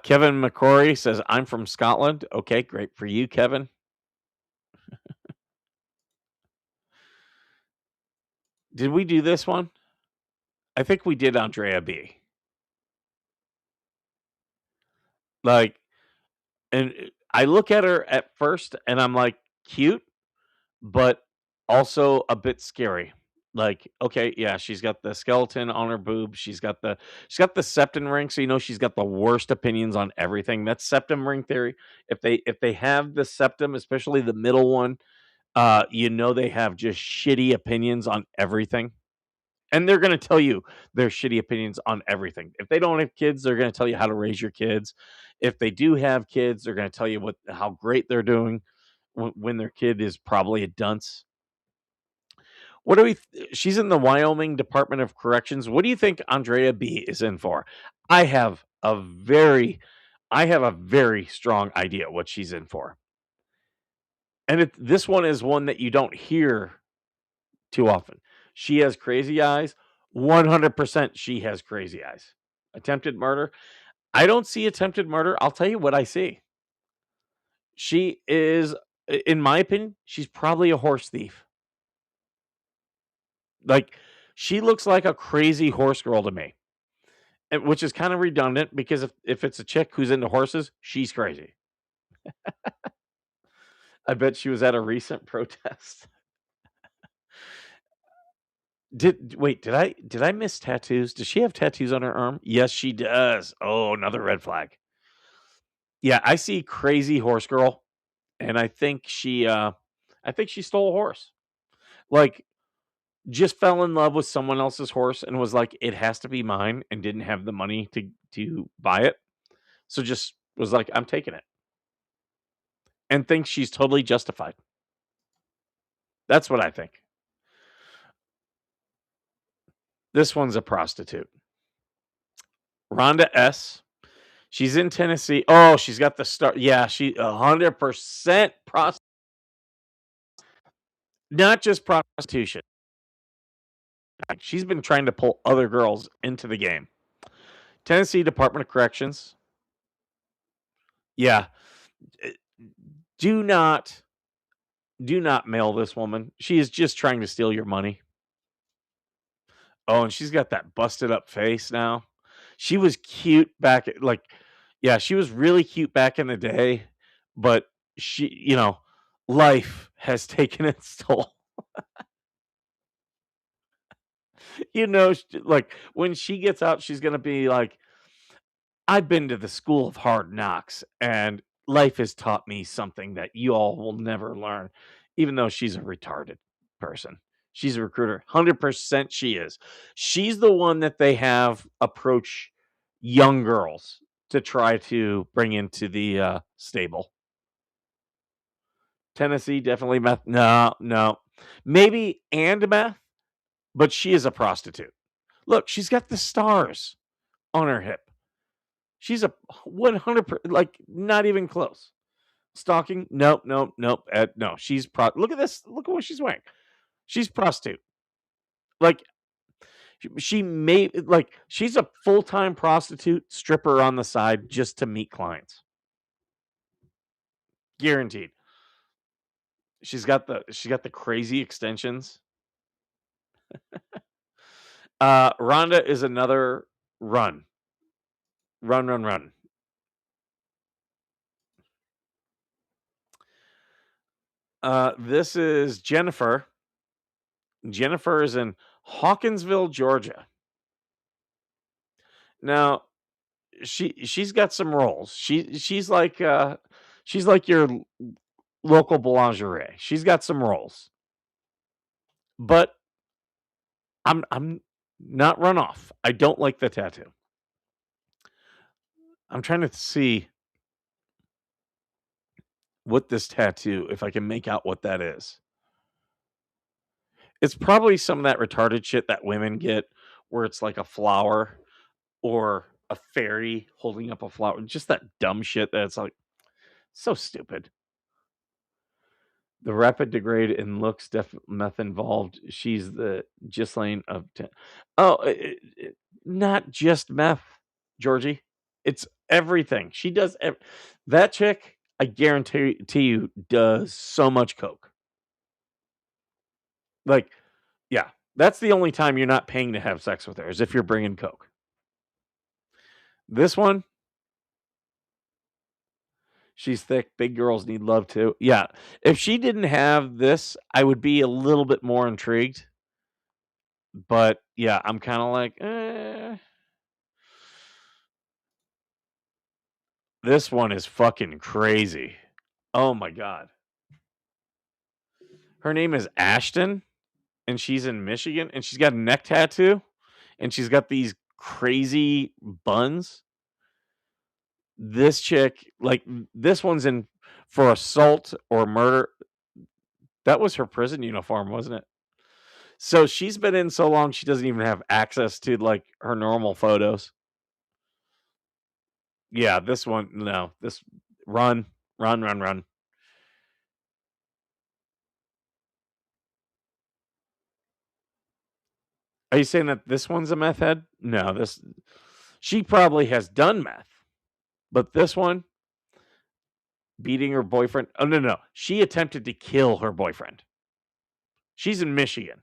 Kevin McCrory says, I'm from Scotland. Okay, great for you, Kevin. Did we do this one? I think we did Andrea B. Like, and I look at her at first and I'm like, cute, but also a bit scary. Like, okay, yeah, she's got the skeleton on her boob. She's got the septum ring, so you know she's got the worst opinions on everything. That's septum ring theory. If they have the septum, especially the middle one, you know they have just shitty opinions on everything. And they're going to tell you their shitty opinions on everything. If they don't have kids, they're going to tell you how to raise your kids. If they do have kids, they're going to tell you how great they're doing when their kid is probably a dunce. What do we? She's in the Wyoming Department of Corrections. What do you think Andrea B is in for? I have a very strong idea what she's in for. And this one is one that you don't hear too often. She has crazy eyes. 100% she has crazy eyes. Attempted murder. I don't see attempted murder. I'll tell you what I see. She is, in my opinion, she's probably a horse thief. Like, she looks like a crazy horse girl to me, which is kind of redundant because if it's a chick who's into horses, she's crazy. I bet she was at a recent protest. Did I miss tattoos? Does she have tattoos on her arm? Yes, she does. Oh, another red flag. Yeah, I see crazy horse girl, and I think she stole a horse. Like, just fell in love with someone else's horse and was like, it has to be mine, and didn't have the money to buy it. So just was like, I'm taking it. And thinks she's totally justified. That's what I think. This one's a prostitute. Rhonda S. She's in Tennessee. Oh, she's got the star. Yeah, she 100% prostitute. Not just prostitution. She's been trying to pull other girls into the game. Tennessee Department of Corrections. Yeah. Do not mail this woman. She is just trying to steal your money. Oh, and she's got that busted up face now. She was cute back she was really cute back in the day, but she, life has taken its toll. Like when she gets out, she's going to be like, I've been to the school of hard knocks and life has taught me something that you all will never learn, even though she's a retarded person. She's a recruiter. 100% she is. She's the one that they have approach young girls to try to bring into the stable. Tennessee, definitely meth. No. Maybe and meth, but she is a prostitute. Look, she's got the stars on her hip. She's a 100%, like, not even close. Stalking? Nope. No, she's look at this. Look at what she's wearing. She's prostitute. Like, she's a full-time prostitute stripper on the side just to meet clients. Guaranteed. She's got the crazy extensions. Rhonda is another run. Run. This is Jennifer. Jennifer is in Hawkinsville, Georgia. Now, she's got some roles. She's like your local boulangerie. She's got some roles. But I'm not run off. I don't like the tattoo. I'm trying to see what this tattoo, if I can make out what that is. It's probably some of that retarded shit that women get where it's like a flower or a fairy holding up a flower. Just that dumb shit that's like so stupid. The rapid degrade in looks, meth involved. She's the Ghislaine of. Not just meth, Georgie. It's everything. She does. That chick, I guarantee you, does so much coke. Like, yeah, that's the only time you're not paying to have sex with her is if you're bringing coke. This one, she's thick. Big girls need love too. Yeah, if she didn't have this, I would be a little bit more intrigued. But yeah, I'm kind of like, this one is fucking crazy. Oh my god. Her name is Ashton, and she's in Michigan, and she's got a neck tattoo, and she's got these crazy buns. This chick, like, this one's in for assault or murder. That was her prison uniform, wasn't it? So she's been in so long, she doesn't even have access to, like, her normal photos. Yeah, this one, no. This, run. Are you saying that this one's a meth head? No, she probably has done meth. But this one, beating her boyfriend. Oh, no. She attempted to kill her boyfriend. She's in Michigan,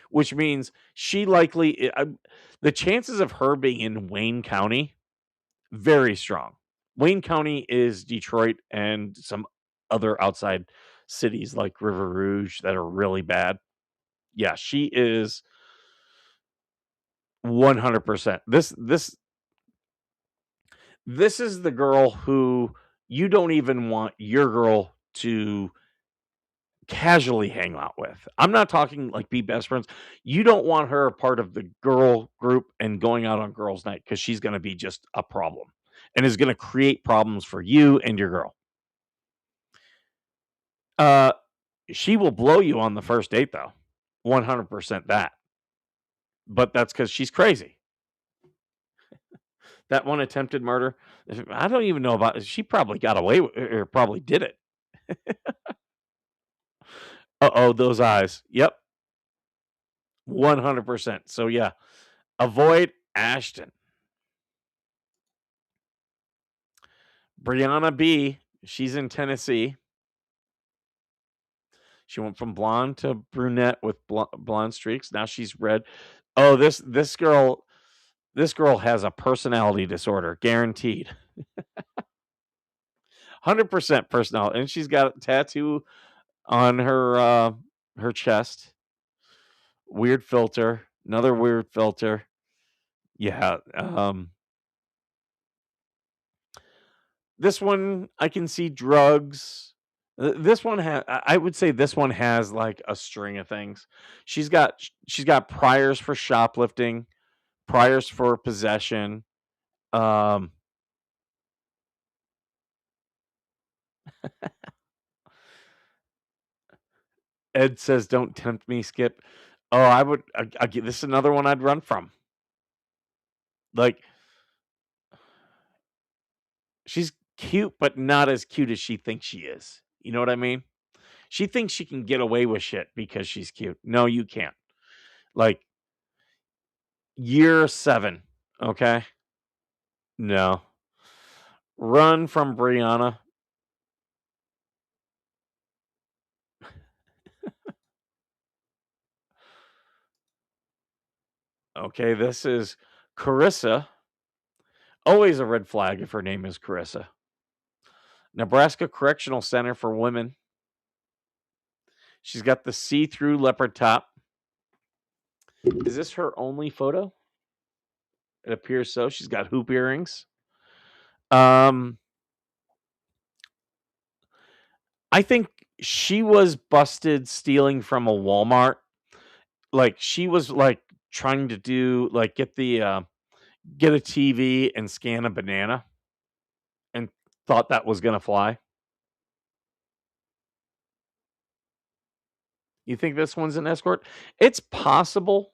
which means she likely, the chances of her being in Wayne County, very strong. Wayne County is Detroit and some other outside cities like River Rouge that are really bad. Yeah, she is 100%. This is the girl who you don't even want your girl to casually hang out with. I'm not talking like be best friends. You don't want her a part of the girl group and going out on girls' night because she's going to be just a problem and is going to create problems for you and your girl. She will blow you on the first date, though. 100% that. But that's because she's crazy. That one attempted murder, I don't even know about it. She probably got away with or probably did it. Uh-oh, those eyes. Yep. 100%. So, yeah, avoid Ashton. Brianna B., she's in Tennessee. She went from blonde to brunette with blonde streaks. Now she's red. Oh, this girl has a personality disorder, guaranteed. 100% personality, and she's got a tattoo on her chest. Weird filter, another weird filter. Yeah, this one I can see drugs. This one I would say this one has like a string of things. She's got priors for shoplifting, priors for possession. Ed says, "Don't tempt me, Skip." Oh, I get this is another one I'd run from. Like, she's cute, but not as cute as she thinks she is. You know what I mean? She thinks she can get away with shit because she's cute. No, you can't. Like, year 7, okay? No. Run from Brianna. Okay, this is Carissa. Always a red flag if her name is Carissa. Nebraska Correctional Center for Women. She's got the see-through leopard top. Is this her only photo? It appears so. She's got hoop earrings. Um, I think she was busted stealing from a Walmart. Like she was like trying to do like get a TV and scan a banana and thought that was gonna fly. You think this one's an escort? It's possible.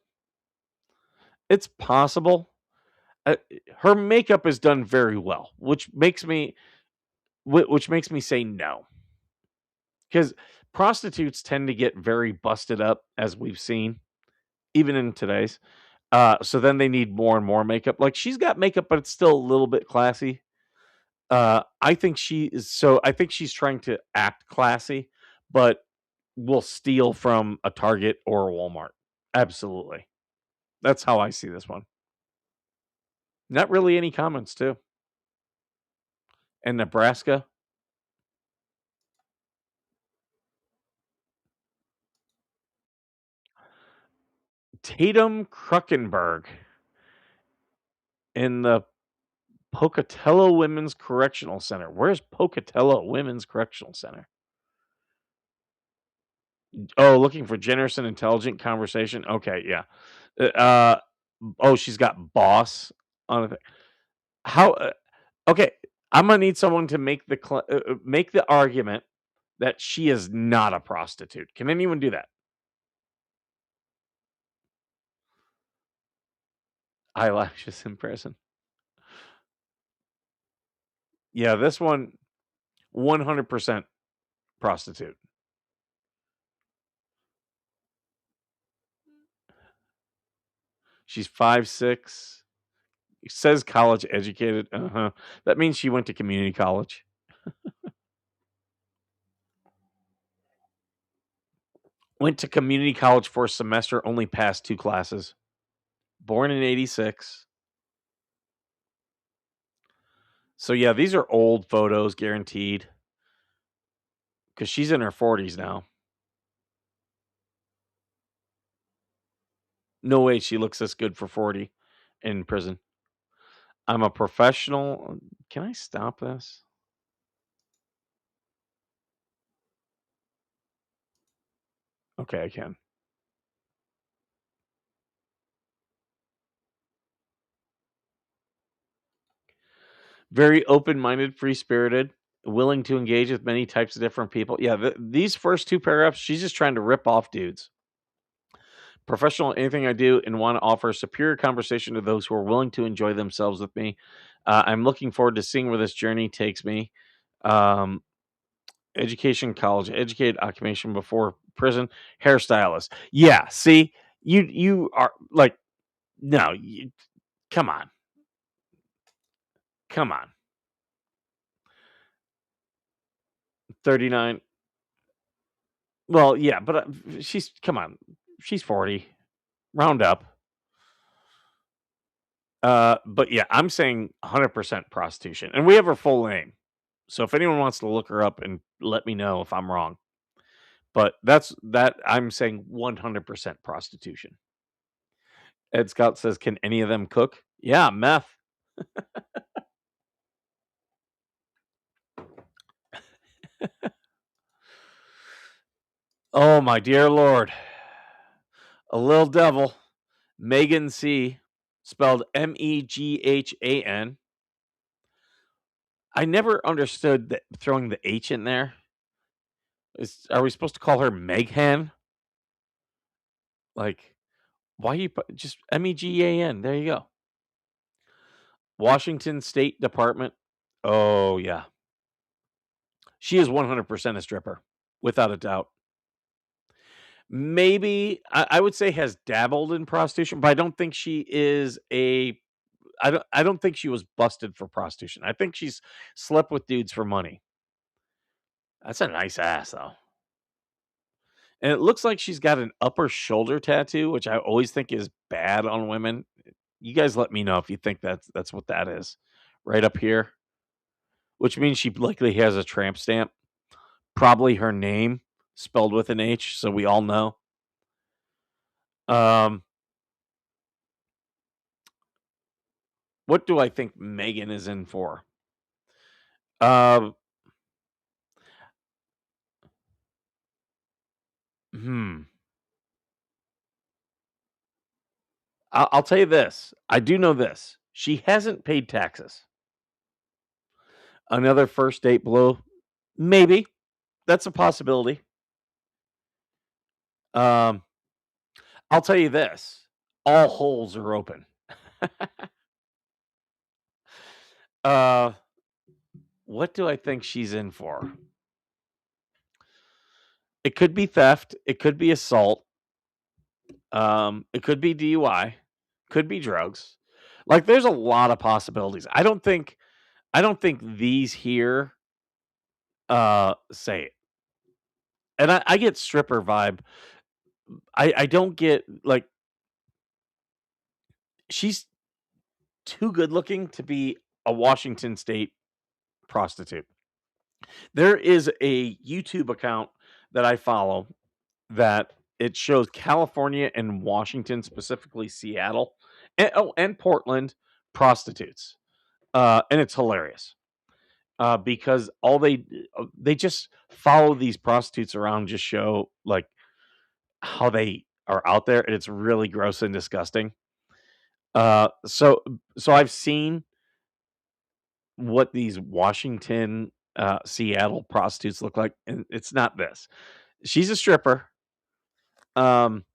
It's possible. Uh, Her makeup is done very well, which makes me say no. Because prostitutes tend to get very busted up, as we've seen, even in today's. So then they need more and more makeup. Like she's got makeup, but it's still a little bit classy. I think she's trying to act classy, but will steal from a Target or a Walmart. Absolutely. That's how I see this one. Not really any comments too. And Nebraska, Tatum Kruckenberg in the Pocatello Women's Correctional Center. Where's Pocatello Women's Correctional Center? Oh, looking for generous and intelligent conversation. Okay, yeah. Oh, she's got boss on it. How? Okay, I'm gonna need someone to make the argument that she is not a prostitute. Can anyone do that? Eyelashes in prison. Yeah, this one 100% prostitute. She's 5'6". It says college educated. Uh-huh. That means she went to community college. Went to community college for a semester, only passed 2 classes. Born in 86. So yeah, these are old photos guaranteed. Because she's in her 40s now. No way she looks this good for 40 in prison. I'm a professional. Can I stop this? Okay, I can. Very open-minded, free-spirited, willing to engage with many types of different people. Yeah, these first 2 paragraphs, she's just trying to rip off dudes. Professional at anything I do and want to offer superior conversation to those who are willing to enjoy themselves with me. I'm looking forward to seeing where this journey takes me. Um, Education, college, educated occupation before prison, hairstylist. Yeah, see, you are like, no, come on, come on. 39. Well, yeah, but she's come on, she's 40. Round up. But yeah, I'm saying 100% prostitution, and we have her full name. So if anyone wants to look her up and let me know if I'm wrong, but I'm saying 100% prostitution. Ed Scott says, "Can any of them cook?" Yeah, meth. Oh my dear Lord, a little devil, Megan C, spelled Meghan. I never understood that throwing the H in there. Are we supposed to call her Meghan? Like, why you put just Megan? There you go. Washington State Department. Oh yeah, she is 100% a stripper, without a doubt. Maybe I would say has dabbled in prostitution, but I don't think she is a. I don't think she was busted for prostitution. I think she's slept with dudes for money. That's a nice ass though. And it looks like she's got an upper shoulder tattoo, which I always think is bad on women. You guys let me know if you think that's what that is. Right up here, which means she likely has a tramp stamp. Probably her name spelled with an H, so we all know. Um, what do I think Megan is in for? Uh, hmm. I'll tell you this. I do know this. She hasn't paid taxes. Another first date blow? Maybe. That's a possibility. Um, I'll tell you this. All holes are open. uh, what do I think she's in for? It could be theft. It could be assault. It could be DUI. Could be drugs. Like there's a lot of possibilities. I don't think these here say it. And I get stripper vibe. I don't get like she's too good looking to be a Washington State prostitute. There is a YouTube account that I follow that it shows California and Washington, specifically Seattle, and Portland prostitutes, and it's hilarious because they just follow these prostitutes around, just show like how they are out there, and it's really gross and disgusting. So I've seen what these Washington, Seattle prostitutes look like, and it's not this. She's a stripper. Um,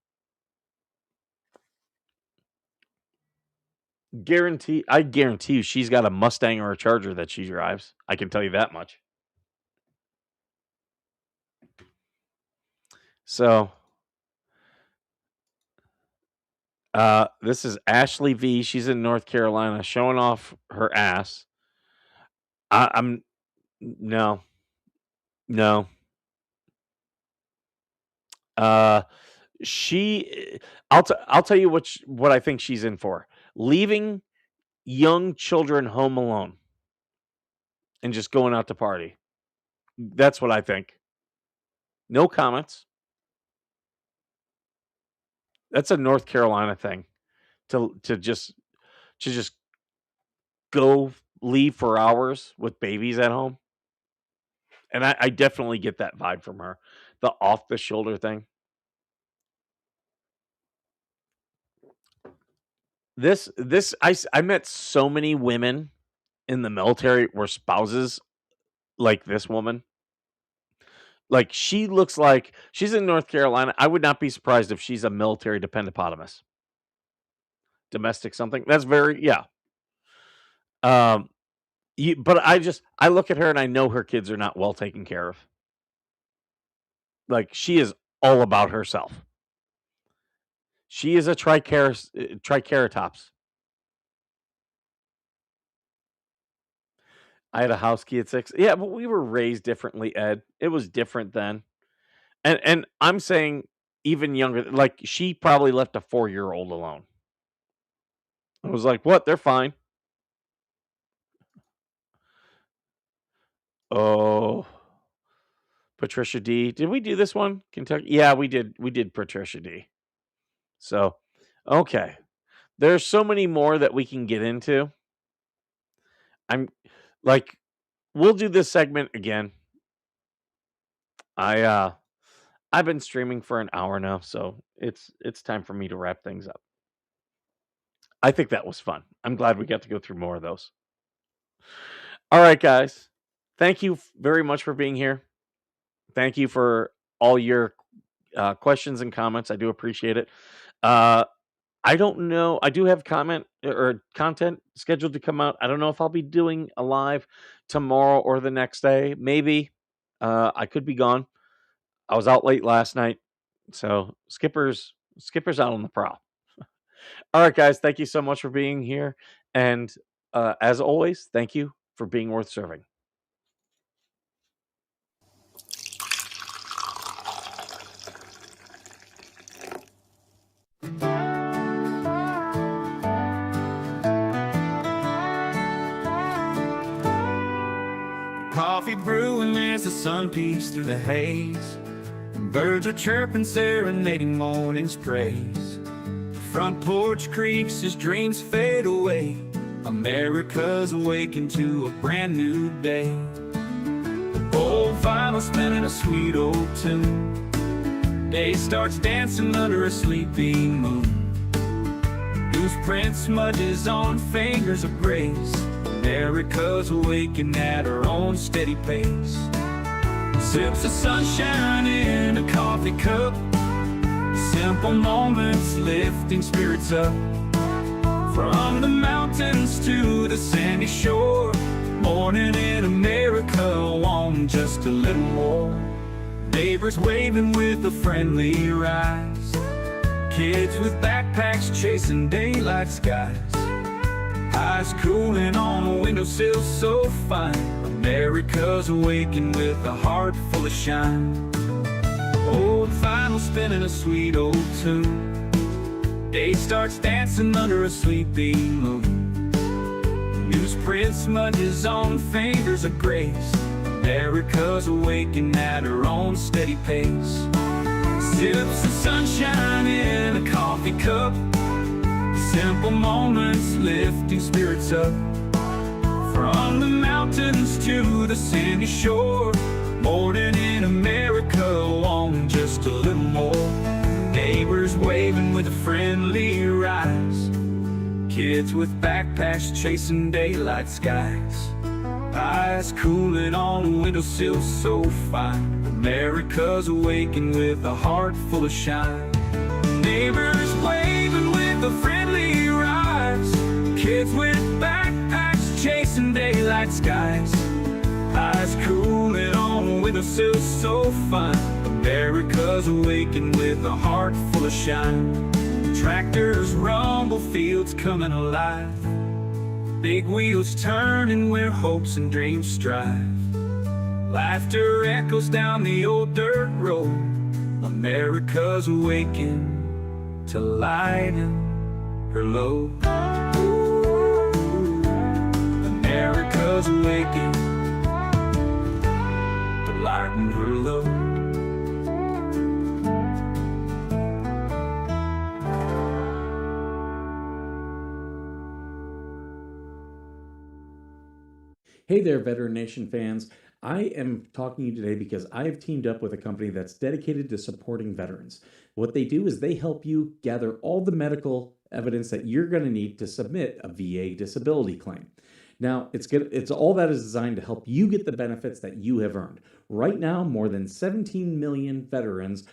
I guarantee you she's got a Mustang or a Charger that she drives. I can tell you that much. So, this is Ashley V. She's in North Carolina showing off her ass. I'm no, no. Uh, she, I'll tell you what I think she's in for. Leaving young children home alone and just going out to party. That's what I think. No comments. That's a North Carolina thing to just go leave for hours with babies at home. And I definitely get that vibe from her. The off the shoulder thing. I met so many women in the military were spouses like this woman. Like she looks like she's in North Carolina. I would not be surprised if she's a military dependopotamus. Domestic something. That's very yeah. Um but I look at her and I know her kids are not well taken care of. Like she is all about herself. She is a triceratops. I had a house key at 6. Yeah, but we were raised differently, Ed. It was different then. And I'm saying even younger, like she probably left a 4-year-old alone. I was like, "What? They're fine." Oh, Patricia D. Did we do this one? Kentucky? Yeah, we did. We did Patricia D. So, okay. There's so many more that we can get into. I'm like, we'll do this segment again. I've been streaming for an hour now, so it's time for me to wrap things up. I think that was fun. I'm glad we got to go through more of those. All right, guys. Thank you very much for being here. Thank you for all your questions and comments. I do appreciate it. I don't know. I do have comment or content scheduled to come out. I don't know if I'll be doing a live tomorrow or the next day. Maybe. I could be gone. I was out late last night. So Skipper's out on the prowl. All right, guys. Thank you so much for being here. And as always, thank you for being worth serving. Coffee brewing as the sun peeks through the haze. Birds are chirping, serenading morning's praise. Front porch creaks as dreams fade away. America's awakened to a brand new day. final spinning a sweet old tune. Day starts dancing under a sleepy moon. Loose print smudges on fingers of grace. America's awaking at her own steady pace. Sips of sunshine in a coffee cup. Simple moments lifting spirits up. From the mountains to the sandy shore. Morning in America, want just a little more. Neighbors waving with a friendly rise. Kids with backpacks chasing daylight skies. Eyes cooling on a windowsill so fine. America's awaking with a heart full of shine. Old final spinning a sweet old tune. Day starts dancing under a sleepy moon. Newsprint smudges on fingers of grace. America's awaking at her own steady pace. Sips of sunshine in a coffee cup. Simple moments lifting spirits up. From the mountains to the sandy shore. Morning in America, wanting just a little more. Neighbors waving with a friendly rise. Kids with backpacks chasing daylight skies. Eyes cooling on a windowsill so fine. America's awaking with a heart full of shine. Neighbors waving with a friendly rise. Kids with backpacks chasing daylight skies. Eyes cooling on a windowsill so fine. America's awaking with a heart full of shine. Tractors rumble, fields coming alive. Big wheels turning where hopes and dreams strive. Laughter echoes down the old dirt road. America's awaking to lighten her load. America's awaking to lighten her load. Hey there, Veteran Nation fans. I am talking to you today because I have teamed up with a company that's dedicated to supporting veterans. What they do is they help you gather all the medical evidence that you're going to need to submit a VA disability claim. Now, it's all that is designed to help you get the benefits that you have earned. Right now, more than 17 million veterans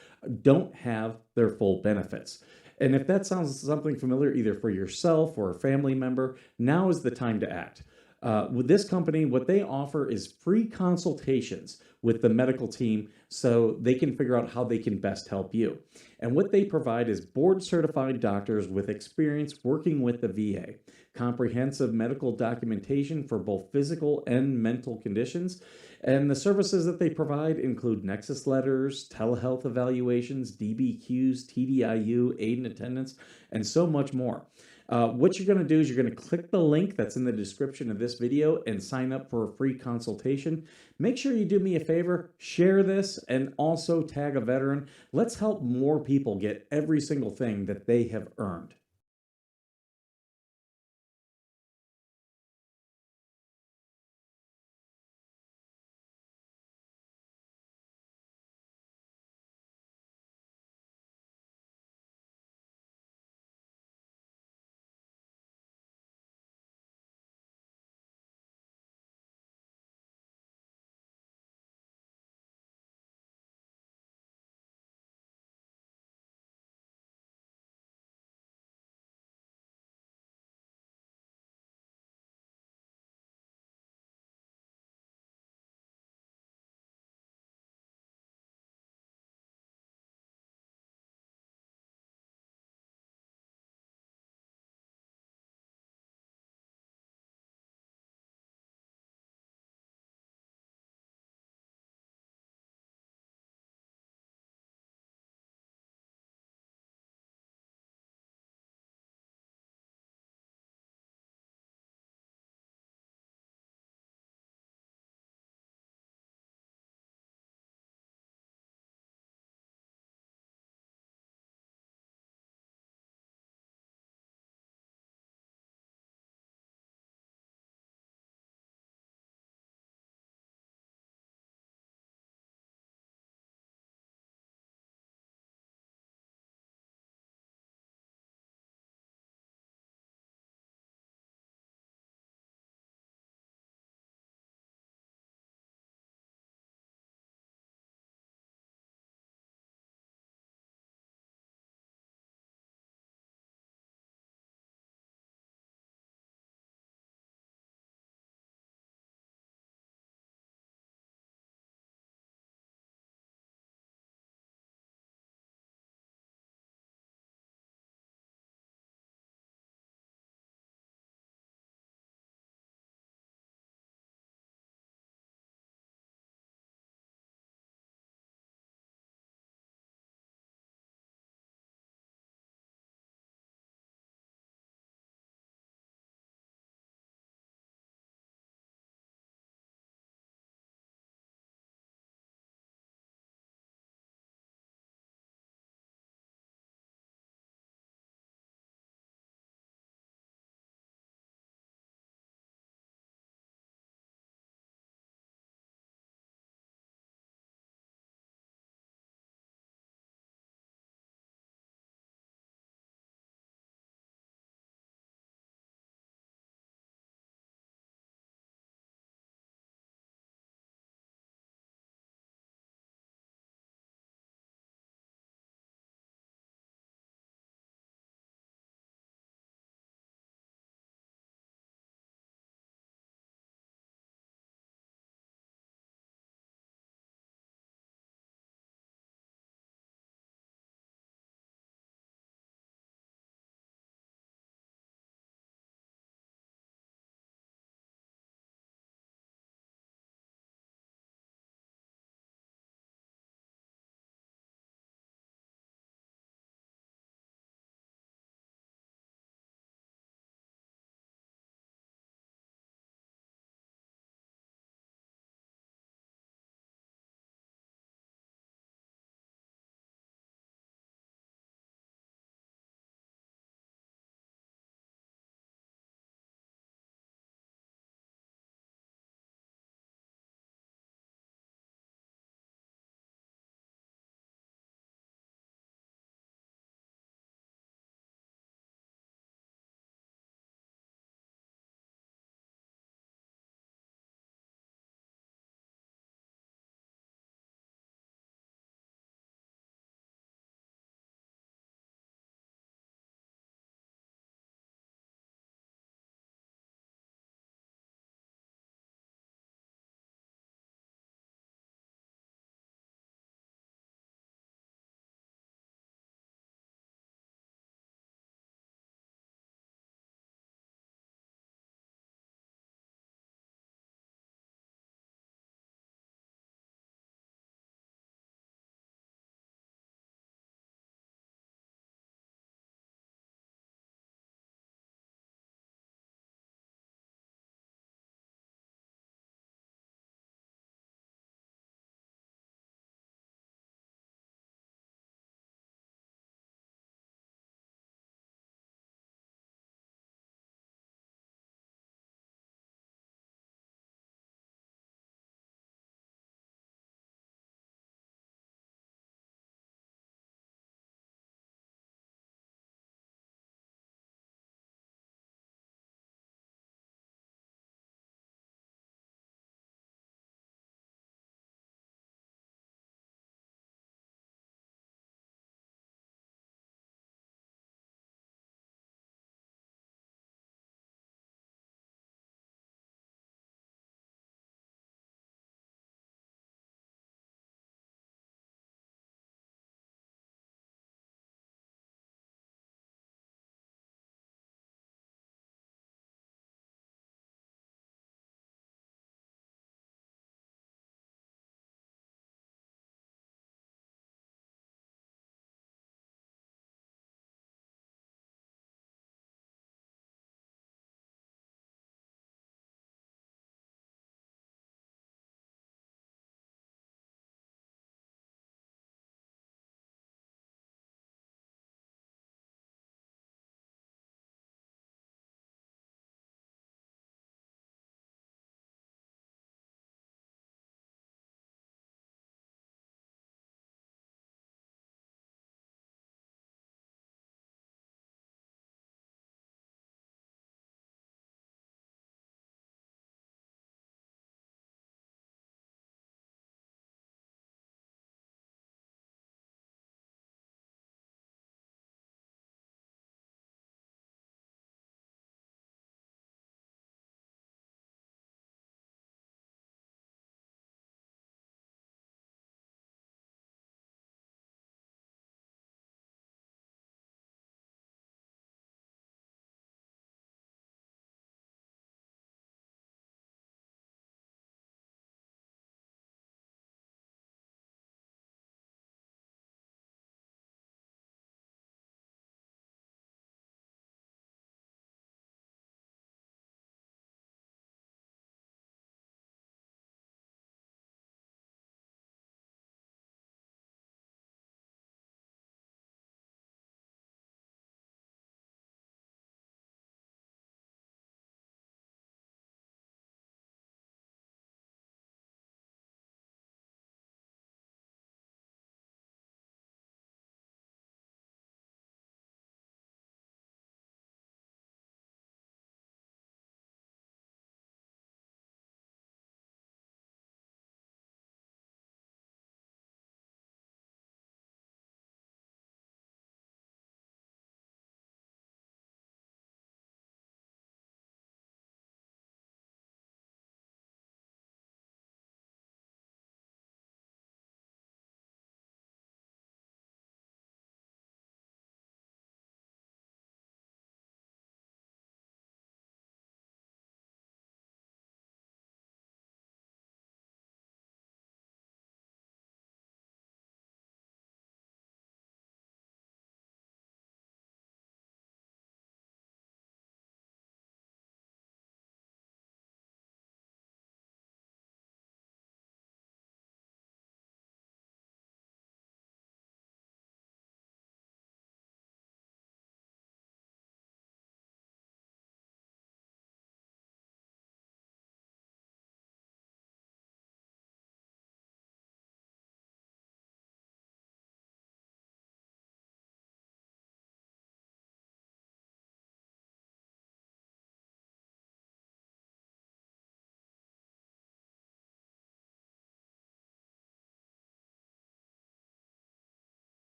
don't have their full benefits. And if that sounds something familiar, either for yourself or a family member, now is the time to act. With this company, what they offer is free consultations with the medical team so they can figure out how they can best help you. And what they provide is board-certified doctors with experience working with the VA, comprehensive medical documentation for both physical and mental conditions, and the services that they provide include nexus letters, telehealth evaluations, DBQs, TDIU, aid and attendance, and so much more. What you're going to do is you're going to click the link that's in the description of this video and sign up for a free consultation. Make sure you do me a favor, share this, and also tag a veteran. Let's help more people get every single thing that they have earned.